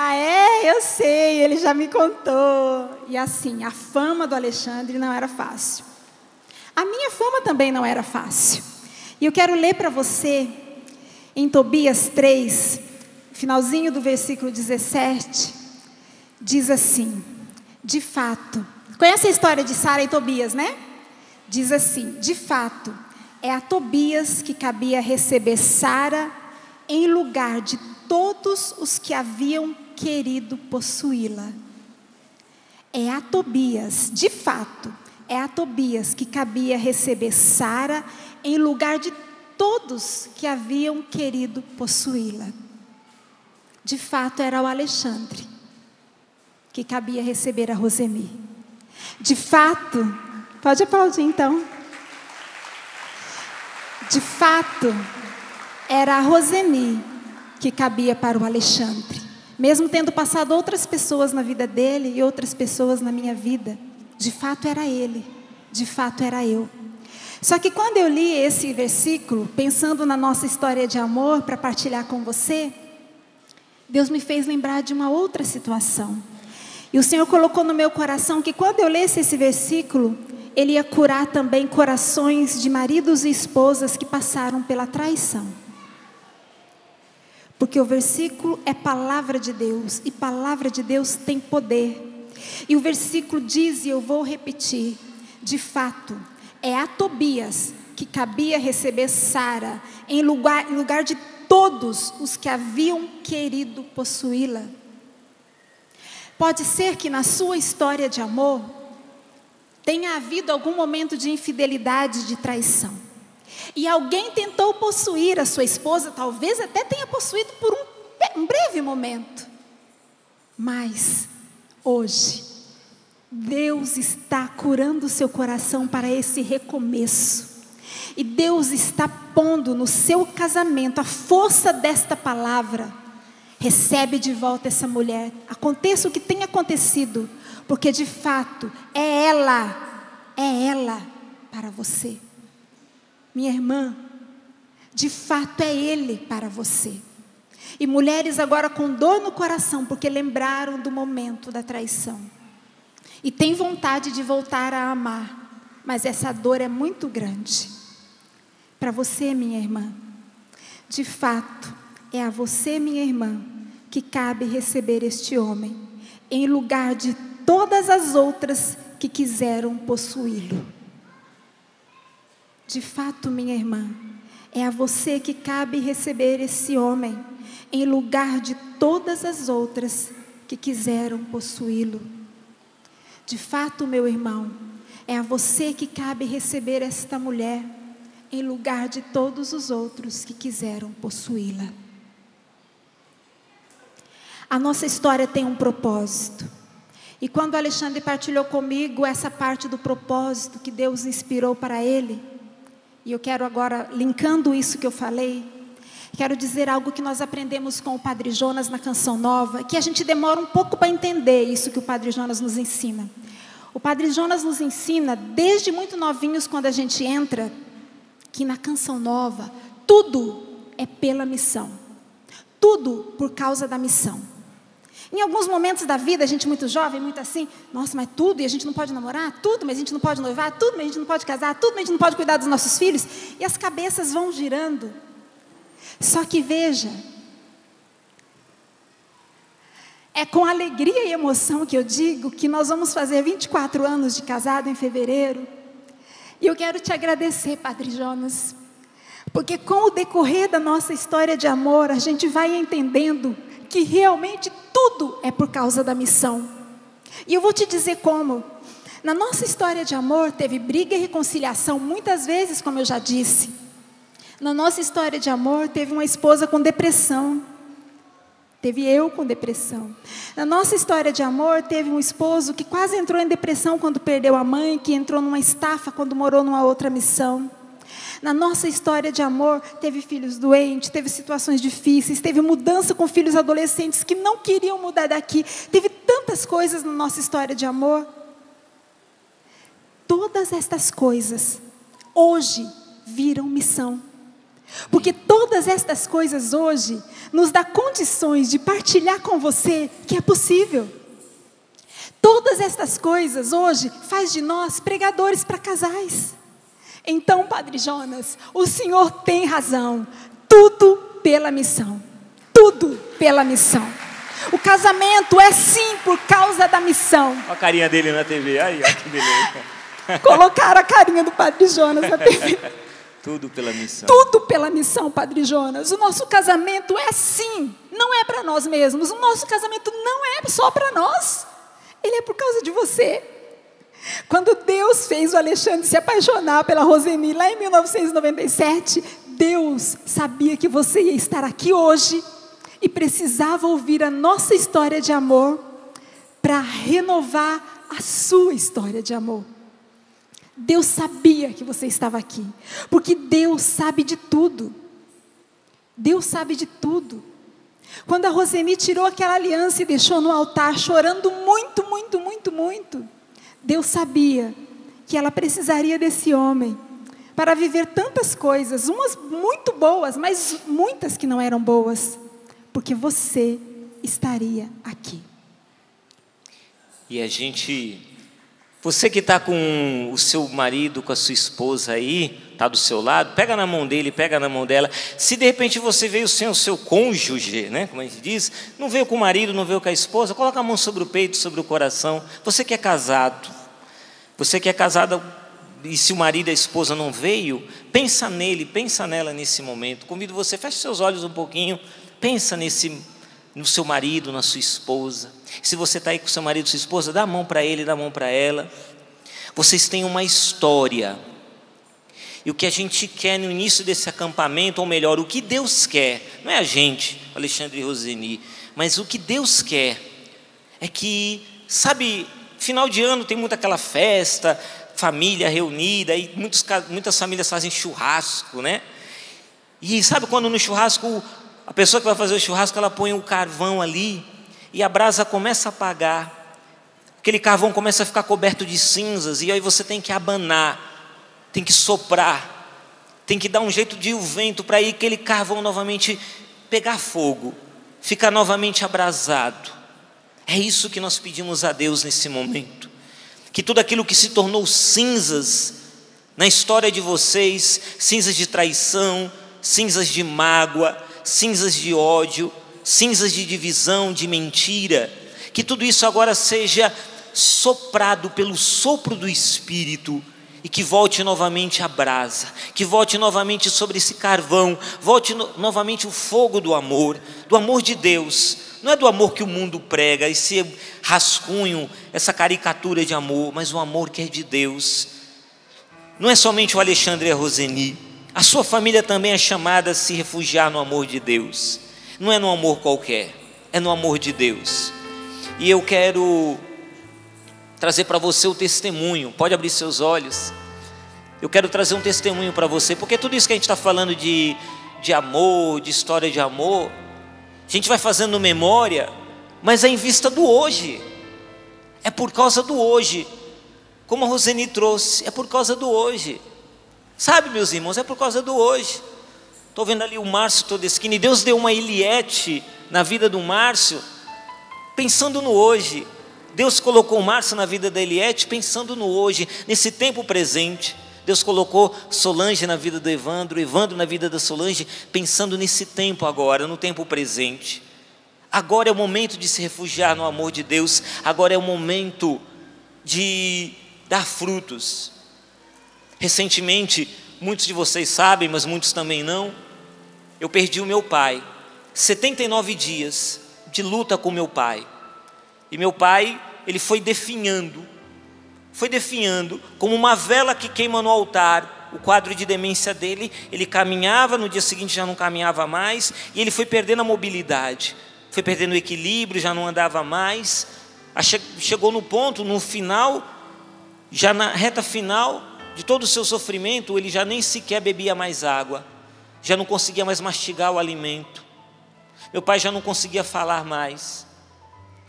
eu sei, ele já me contou. E assim, a fama do Alexandre não era fácil. A minha fama também não era fácil. E eu quero ler para você, em Tobias 3, finalzinho do versículo 17, diz assim: de fato, conhece a história de Sara e Tobias, né? Diz assim: de fato, é a Tobias que cabia receber Sara em lugar de todos os que haviam querido possuí-la. É a Tobias, de fato, é a Tobias que cabia receber Sara em lugar de todos que haviam querido possuí-la. De fato, era o Alexandre que cabia receber a Rosemi. De fato, pode aplaudir então. De fato, era a Rosemi que cabia para o Alexandre. Mesmo tendo passado outras pessoas na vida dele e outras pessoas na minha vida, de fato era ele, de fato era eu. Só que quando eu li esse versículo, pensando na nossa história de amor para partilhar com você, Deus me fez lembrar de uma outra situação. E o Senhor colocou no meu coração que quando eu lesse esse versículo, Ele ia curar também corações de maridos e esposas que passaram pela traição. Porque o versículo é palavra de Deus, e palavra de Deus tem poder. E o versículo diz, e eu vou repetir, de fato, é a Tobias que cabia receber Sara em lugar de todos os que haviam querido possuí-la. Pode ser que na sua história de amor tenha havido algum momento de infidelidade, de traição. E alguém tentou possuir a sua esposa, talvez até tenha possuído por um breve momento. Mas hoje, Deus está curando o seu coração para esse recomeço. E Deus está pondo no seu casamento a força desta palavra. Recebe de volta essa mulher, aconteça o que tenha acontecido, porque de fato é ela para você. Minha irmã, de fato é ele para você. E mulheres agora com dor no coração, porque lembraram do momento da traição. E tem vontade de voltar a amar, mas essa dor é muito grande. Para você, minha irmã, de fato, é a você, minha irmã, que cabe receber este homem, em lugar de todas as outras que quiseram possuí-lo. De fato, minha irmã, é a você que cabe receber esse homem, em lugar de todas as outras que quiseram possuí-lo. De fato, meu irmão, é a você que cabe receber esta mulher, em lugar de todos os outros que quiseram possuí-la. A nossa história tem um propósito. E quando Alexandre partilhou comigo essa parte do propósito que Deus inspirou para ele, e eu quero agora, linkando isso que eu falei, quero dizer algo que nós aprendemos com o Padre Jonas na Canção Nova, que a gente demora um pouco para entender isso que o Padre Jonas nos ensina. O Padre Jonas nos ensina, desde muito novinhos, quando a gente entra, que na Canção Nova, tudo é pela missão. Tudo por causa da missão. Em alguns momentos da vida, a gente muito jovem, muito assim, nossa, mas tudo, e a gente não pode namorar, tudo, mas a gente não pode noivar, tudo, mas a gente não pode casar, tudo, mas a gente não pode cuidar dos nossos filhos, e as cabeças vão girando. Só que veja, é com alegria e emoção que eu digo que nós vamos fazer 24 anos de casado em fevereiro, e eu quero te agradecer, Padre Jonas, porque com o decorrer da nossa história de amor, a gente vai entendendo que realmente tudo é por causa da missão. E eu vou te dizer como. Na nossa história de amor, teve briga e reconciliação, muitas vezes, como eu já disse. Na nossa história de amor, teve uma esposa com depressão. Teve eu com depressão. Na nossa história de amor, teve um esposo que quase entrou em depressão quando perdeu a mãe, que entrou numa estafa quando morou numa outra missão. Na nossa história de amor, teve filhos doentes, teve situações difíceis, teve mudança com filhos adolescentes que não queriam mudar daqui. Teve tantas coisas na nossa história de amor. Todas estas coisas, hoje, viram missão. Porque todas estas coisas hoje, nos dá condições de partilhar com você que é possível. Todas estas coisas hoje, faz de nós pregadores para casais. Então, Padre Jonas, o senhor tem razão, tudo pela missão, tudo pela missão. O casamento é sim por causa da missão. Olha a carinha dele na TV, aí, olha que beleza. Colocaram a carinha do Padre Jonas na TV. Tudo pela missão. Tudo pela missão, Padre Jonas. O nosso casamento é sim, não é para nós mesmos, o nosso casamento não é só para nós, ele é por causa de você. Quando Deus fez o Alexandre se apaixonar pela Roseni, lá em 1997, Deus sabia que você ia estar aqui hoje e precisava ouvir a nossa história de amor para renovar a sua história de amor. Deus sabia que você estava aqui, porque Deus sabe de tudo. Deus sabe de tudo. Quando a Roseni tirou aquela aliança e deixou no altar, chorando muito, muito, muito, muito, Deus sabia que ela precisaria desse homem para viver tantas coisas, umas muito boas, mas muitas que não eram boas, porque você estaria aqui. E a gente, você que está com o seu marido, com a sua esposa aí, está do seu lado, pega na mão dele, pega na mão dela. Se de repente você veio sem o seu cônjuge, né, como a gente diz, não veio com o marido, não veio com a esposa, coloca a mão sobre o peito, sobre o coração. Você que é casado, e se o marido e a esposa não veio, pensa nele, pensa nela nesse momento. Convido você, feche seus olhos um pouquinho, pensa no seu marido, na sua esposa. Se você está aí com seu marido e sua esposa, dá a mão para ele, dá a mão para ela. Vocês têm uma história. E o que a gente quer no início desse acampamento, ou melhor, o que Deus quer, não é a gente, Alexandre e Roseni, mas o que Deus quer é que, sabe, final de ano tem muita aquela festa, família reunida, e muitas famílias fazem churrasco, né? E sabe quando no churrasco, a pessoa que vai fazer o churrasco, ela põe o carvão ali, e a brasa começa a apagar, aquele carvão começa a ficar coberto de cinzas, e aí você tem que abanar, tem que soprar, tem que dar um jeito de ir o vento para ir aquele carvão novamente pegar fogo, ficar novamente abrasado. É isso que nós pedimos a Deus nesse momento, que tudo aquilo que se tornou cinzas na história de vocês, cinzas de traição, cinzas de mágoa, cinzas de ódio, cinzas de divisão, de mentira, que tudo isso agora seja soprado pelo sopro do Espírito, e que volte novamente a brasa, que volte novamente sobre esse carvão, volte novamente o fogo do amor de Deus. Não é do amor que o mundo prega, esse rascunho, essa caricatura de amor, mas o amor que é de Deus. Não é somente o Alexandre e a Roseni, a sua família também é chamada a se refugiar no amor de Deus. Não é no amor qualquer, é no amor de Deus. E eu quero trazer para você o testemunho, pode abrir seus olhos. Eu quero trazer um testemunho para você, porque tudo isso que a gente está falando de amor, de história de amor, a gente vai fazendo memória, mas é em vista do hoje, é por causa do hoje, como a Roseni trouxe, é por causa do hoje, sabe, meus irmãos, é por causa do hoje. Estou vendo ali o Márcio Todeschini. Deus deu uma Eliette na vida do Márcio, pensando no hoje. Deus colocou o Márcio na vida da Eliette, pensando no hoje, nesse tempo presente. Deus colocou Solange na vida do Evandro, Evandro na vida da Solange, pensando nesse tempo agora, no tempo presente. Agora é o momento de se refugiar no amor de Deus. Agora é o momento de dar frutos. Recentemente, muitos de vocês sabem, mas muitos também não, eu perdi o meu pai. 79 dias de luta com meu pai. E meu pai, ele foi definhando como uma vela que queima no altar. O quadro de demência dele, ele caminhava, no dia seguinte já não caminhava mais, e ele foi perdendo a mobilidade, foi perdendo o equilíbrio, já não andava mais. Chegou no ponto, no final, já na reta final de todo o seu sofrimento, ele já nem sequer bebia mais água, já não conseguia mais mastigar o alimento. Meu pai já não conseguia falar mais.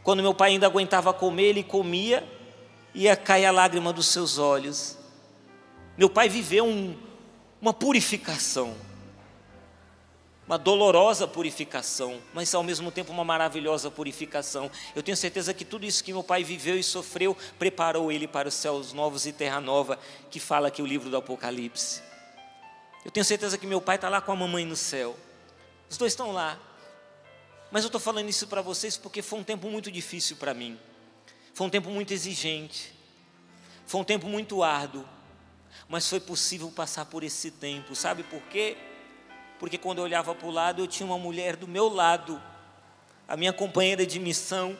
Quando meu pai ainda aguentava comer, ele comia, ia cair a lágrima dos seus olhos. Meu pai viveu uma purificação, uma dolorosa purificação, mas ao mesmo tempo uma maravilhosa purificação. Eu tenho certeza que tudo isso que meu pai viveu e sofreu preparou ele para os céus novos e terra nova, que fala aqui o livro do Apocalipse. Eu tenho certeza que meu pai está lá com a mamãe no céu. Os dois estão lá. Mas eu estou falando isso para vocês porque foi um tempo muito difícil para mim. Foi um tempo muito exigente. Foi um tempo muito árduo. Mas foi possível passar por esse tempo. Sabe por quê? Porque quando eu olhava para o lado, eu tinha uma mulher do meu lado, a minha companheira de missão,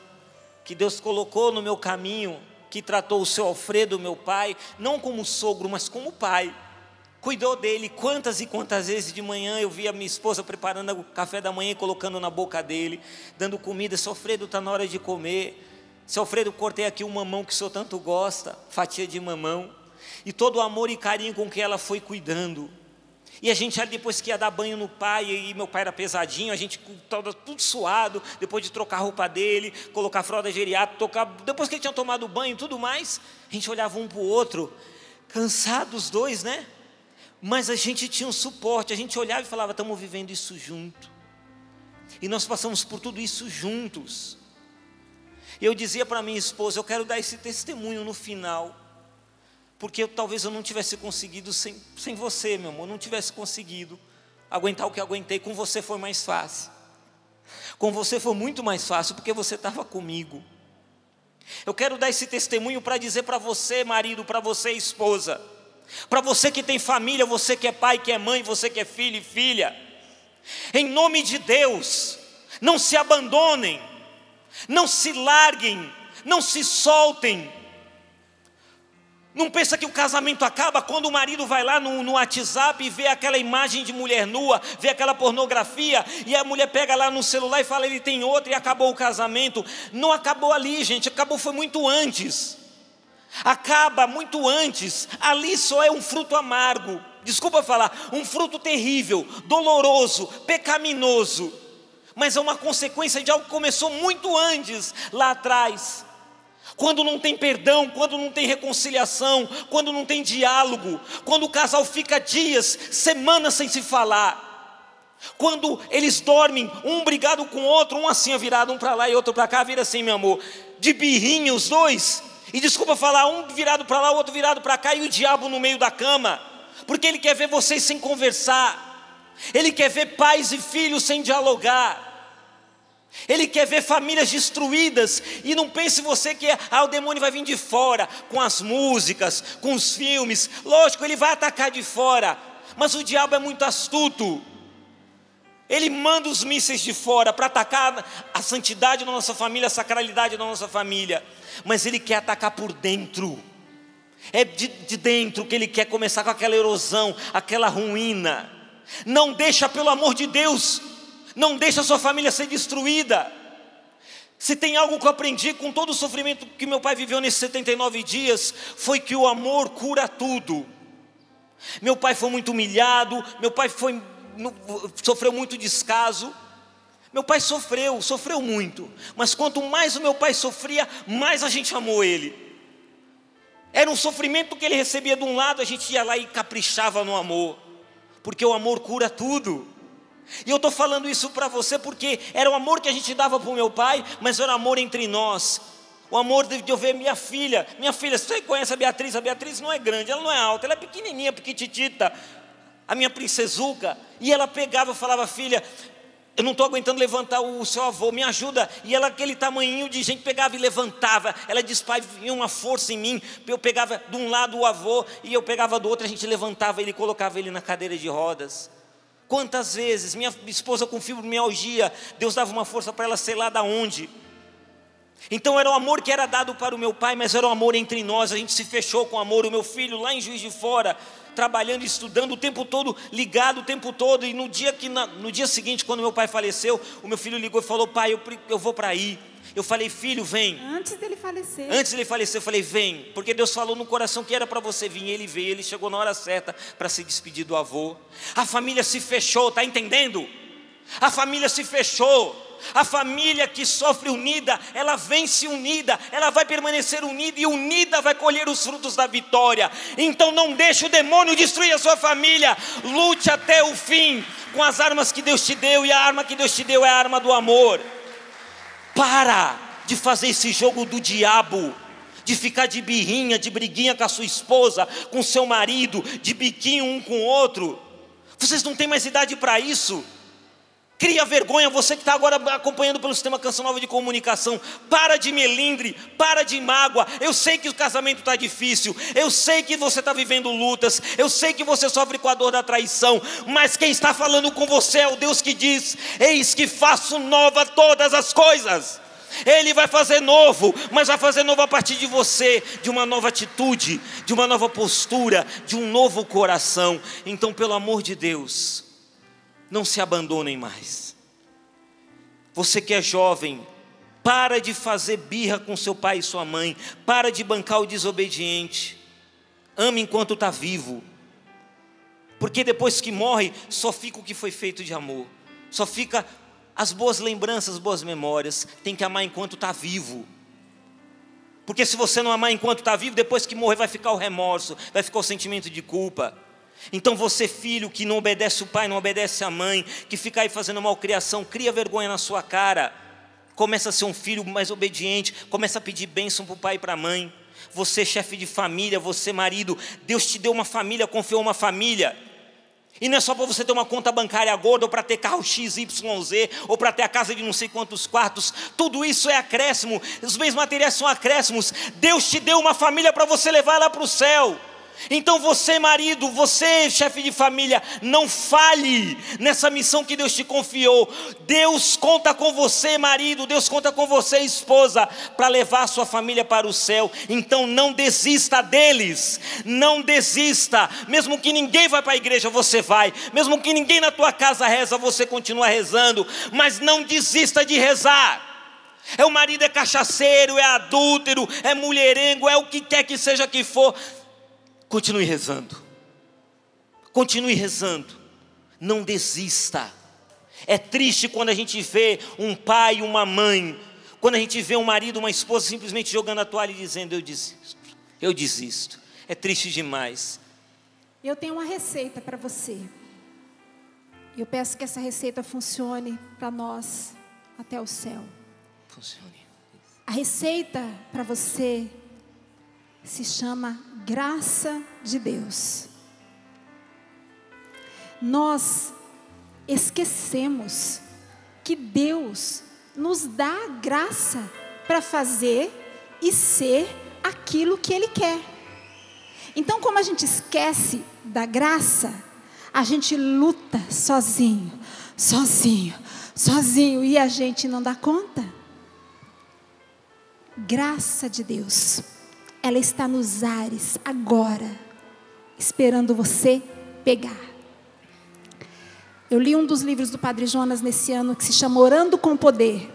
que Deus colocou no meu caminho, que tratou o seu Alfredo, meu pai, não como sogro, mas como pai. Cuidou dele. Quantas e quantas vezes de manhã eu via minha esposa preparando o café da manhã e colocando na boca dele, dando comida. Seu Alfredo, está na hora de comer. Seu Alfredo, cortei aqui um mamão que o senhor tanto gosta, fatia de mamão. E todo o amor e carinho com que ela foi cuidando. E a gente ali depois que ia dar banho no pai, e meu pai era pesadinho, a gente tudo suado, depois de trocar a roupa dele, colocar a fralda geriátrica, depois que ele tinha tomado banho e tudo mais, a gente olhava um para o outro, cansados os dois, né? Mas a gente tinha um suporte, a gente olhava e falava, estamos vivendo isso junto. E nós passamos por tudo isso juntos. E eu dizia para minha esposa, eu quero dar esse testemunho no final, porque talvez eu não tivesse conseguido sem você, meu amor, não tivesse conseguido aguentar o que aguentei. Com você foi mais fácil. Com você foi muito mais fácil, porque você estava comigo. Eu quero dar esse testemunho para dizer para você, marido, para você, esposa, para você que tem família, você que é pai, que é mãe, você que é filho e filha, em nome de Deus, não se abandonem, não se larguem, não se soltem. Não pensa que o casamento acaba quando o marido vai lá no WhatsApp e vê aquela imagem de mulher nua, vê aquela pornografia, e a mulher pega lá no celular e fala, ele tem outra, e acabou o casamento. Não acabou ali, gente, acabou foi muito antes. Acaba muito antes. Ali só é um fruto amargo, desculpa falar, um fruto terrível, doloroso, pecaminoso, mas é uma consequência de algo que começou muito antes, lá atrás. Quando não tem perdão, quando não tem reconciliação, quando não tem diálogo, quando o casal fica dias, semanas sem se falar, quando eles dormem, um brigado com o outro, um assim virado, um para lá e outro para cá, vira assim, meu amor, de birrinha os dois, e desculpa falar, um virado para lá, o outro virado para cá, e o diabo no meio da cama, porque ele quer ver vocês sem conversar, ele quer ver pais e filhos sem dialogar, ele quer ver famílias destruídas. E não pense você que o demônio vai vir de fora, com as músicas, com os filmes. Lógico, ele vai atacar de fora, mas o diabo é muito astuto. Ele manda os mísseis de fora para atacar a santidade da nossa família, a sacralidade da nossa família, mas ele quer atacar por dentro. É de dentro que ele quer começar com aquela erosão, aquela ruína. Não deixa, pelo amor de Deus, não deixa a sua família ser destruída. Se tem algo que eu aprendi com todo o sofrimento que meu pai viveu nesses 79 dias, foi que o amor cura tudo. Meu pai foi muito humilhado, meu pai sofreu muito descaso. Meu pai sofreu muito, mas quanto mais o meu pai sofria, mais a gente amou ele. Era um sofrimento que ele recebia de um lado, a gente ia lá e caprichava no amor, porque o amor cura tudo. E eu estou falando isso para você porque era o amor que a gente dava para o meu pai, mas era o amor entre nós. O amor de eu ver minha filha, você conhece a Beatriz não é grande, ela não é alta, ela é pequenininha, pequititita, a minha princesuca, e ela pegava e falava: filha, eu não estou aguentando levantar o seu avô, me ajuda. E ela, aquele tamanhinho de gente, pegava e levantava. Ela disse: pai, vinha uma força em mim. Eu pegava de um lado o avô e eu pegava do outro, a gente levantava ele e colocava ele na cadeira de rodas. Quantas vezes minha esposa com fibromialgia, Deus dava uma força para ela, sei lá da onde. Então era o amor que era dado para o meu pai, mas era o amor entre nós. A gente se fechou com amor. O meu filho lá em Juiz de Fora, trabalhando, estudando o tempo todo, ligado o tempo todo. E no dia seguinte, quando meu pai faleceu, o meu filho ligou e falou: pai, eu vou para aí. Eu falei: filho, vem. Antes dele falecer, eu falei: vem, porque Deus falou no coração que era para você vir. Ele veio, ele chegou na hora certa para se despedir do avô. A família se fechou, está entendendo? A família se fechou. A família que sofre unida, ela vence unida, ela vai permanecer unida, e unida vai colher os frutos da vitória. Então não deixe o demônio destruir a sua família. Lute até o fim com as armas que Deus te deu, e a arma que Deus te deu é a arma do amor. Para de fazer esse jogo do diabo, de ficar de birrinha, de briguinha com a sua esposa, com seu marido, de biquinho um com o outro. Vocês não têm mais idade para isso. Cria vergonha, você que está agora acompanhando pelo sistema Canção Nova de Comunicação. Para de melindre, para de mágoa. Eu sei que o casamento está difícil, eu sei que você está vivendo lutas, eu sei que você sofre com a dor da traição, mas quem está falando com você é o Deus que diz: eis que faço nova todas as coisas. Ele vai fazer novo, mas vai fazer novo a partir de você, de uma nova atitude, de uma nova postura, de um novo coração. Então, pelo amor de Deus, não se abandonem mais. Você que é jovem, para de fazer birra com seu pai e sua mãe. Para de bancar o desobediente. Ame enquanto está vivo. Porque depois que morre, só fica o que foi feito de amor. Só fica as boas lembranças, as boas memórias. Tem que amar enquanto está vivo. Porque se você não amar enquanto está vivo, depois que morrer vai ficar o remorso, vai ficar o sentimento de culpa. Então você, filho, que não obedece o pai, não obedece a mãe, que fica aí fazendo malcriação, cria vergonha na sua cara. Começa a ser um filho mais obediente, começa a pedir bênção para o pai e para a mãe. Você, chefe de família, você, marido, Deus te deu uma família, confiou uma família. E não é só para você ter uma conta bancária gorda, ou para ter carro XYZ, ou para ter a casa de não sei quantos quartos. Tudo isso é acréscimo, os bens materiais são acréscimos. Deus te deu uma família para você levar lá para o céu. Então você, marido, você, chefe de família, não falhe nessa missão que Deus te confiou. Deus conta com você, marido, Deus conta com você, esposa, para levar a sua família para o céu. Então não desista deles, não desista. Mesmo que ninguém vá para a igreja, você vai. Mesmo que ninguém na tua casa reza, você continua rezando. Mas não desista de rezar. É o marido, é cachaceiro, é adúltero, é mulherengo, é o que quer que seja que for. Continue rezando, não desista. É triste quando a gente vê um pai e uma mãe, quando a gente vê um marido, uma esposa simplesmente jogando a toalha e dizendo: eu desisto. É triste demais. Eu tenho uma receita para você. Eu peço que essa receita funcione para nós até o céu. Funcione. A receita para você se chama graça de Deus. Nós esquecemos que Deus nos dá a graça para fazer e ser aquilo que Ele quer. Então, como a gente esquece da graça, a gente luta sozinho, e a gente não dá conta. Graça de Deus, ela está nos ares agora, esperando você pegar. Eu li um dos livros do Padre Jonas nesse ano, que se chama Orando com Poder.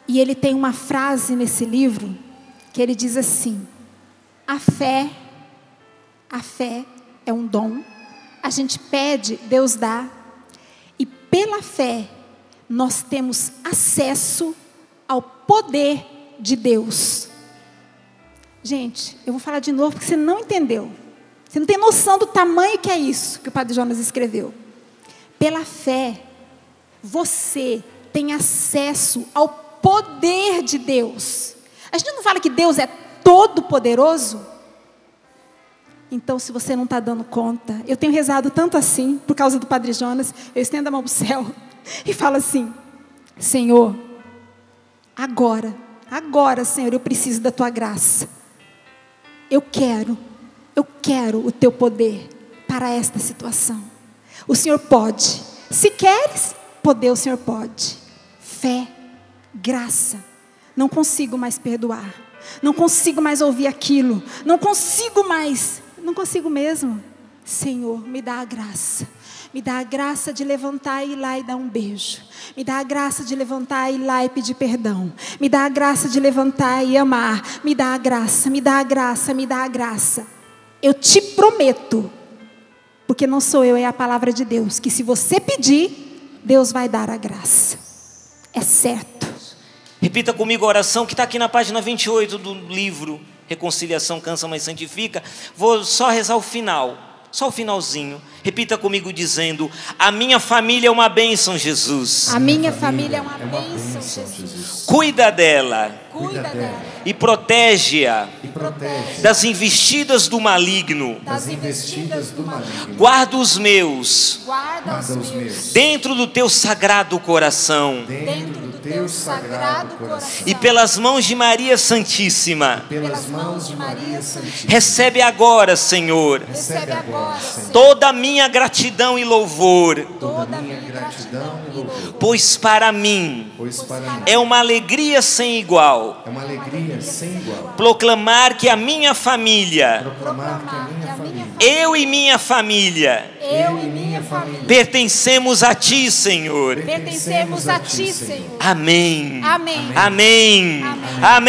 E ele tem uma frase nesse livro, que ele diz assim: a fé é um dom, a gente pede, Deus dá, e pela fé nós temos acesso ao poder de Deus. Gente, eu vou falar de novo porque você não entendeu. Você não tem noção do tamanho que é isso que o Padre Jonas escreveu. Pela fé, você tem acesso ao poder de Deus. A gente não fala que Deus é todo poderoso? Então, se você não está dando conta, eu tenho rezado tanto assim, por causa do Padre Jonas, eu estendo a mão para o céu e falo assim: Senhor, agora, Senhor, eu preciso da Tua graça. Eu quero o Teu poder para esta situação. O Senhor pode. Se queres poder, o Senhor pode. Fé, graça. Não consigo mais perdoar. Não consigo mais ouvir aquilo. Não consigo mesmo. Senhor, me dá a graça. Me dá a graça de levantar e ir lá e dar um beijo. Me dá a graça de levantar e ir lá e pedir perdão. Me dá a graça de levantar e amar. Me dá a graça, me dá a graça, me dá a graça. Eu te prometo, porque não sou eu, é a palavra de Deus, que se você pedir, Deus vai dar a graça. É certo. Repita comigo a oração que está aqui na página 28 do livro Reconciliação Cansa Mas Santifica. Vou só rezar o final, só o finalzinho. Repita comigo dizendo: a minha família é uma bênção, Jesus. A minha família é uma bênção, Jesus. Cuida dela. E protege-a das investidas do maligno. Guarda os meus dentro do teu sagrado coração. E pelas mãos de Maria Santíssima, recebe agora, Senhor, toda a minha gratidão e louvor, pois para mim é uma alegria sem igual proclamar que a minha família, eu e minha família, pertencemos a Ti, Senhor. Pertencemos a Ti, Senhor. Amém. Amém. Amém. Amém.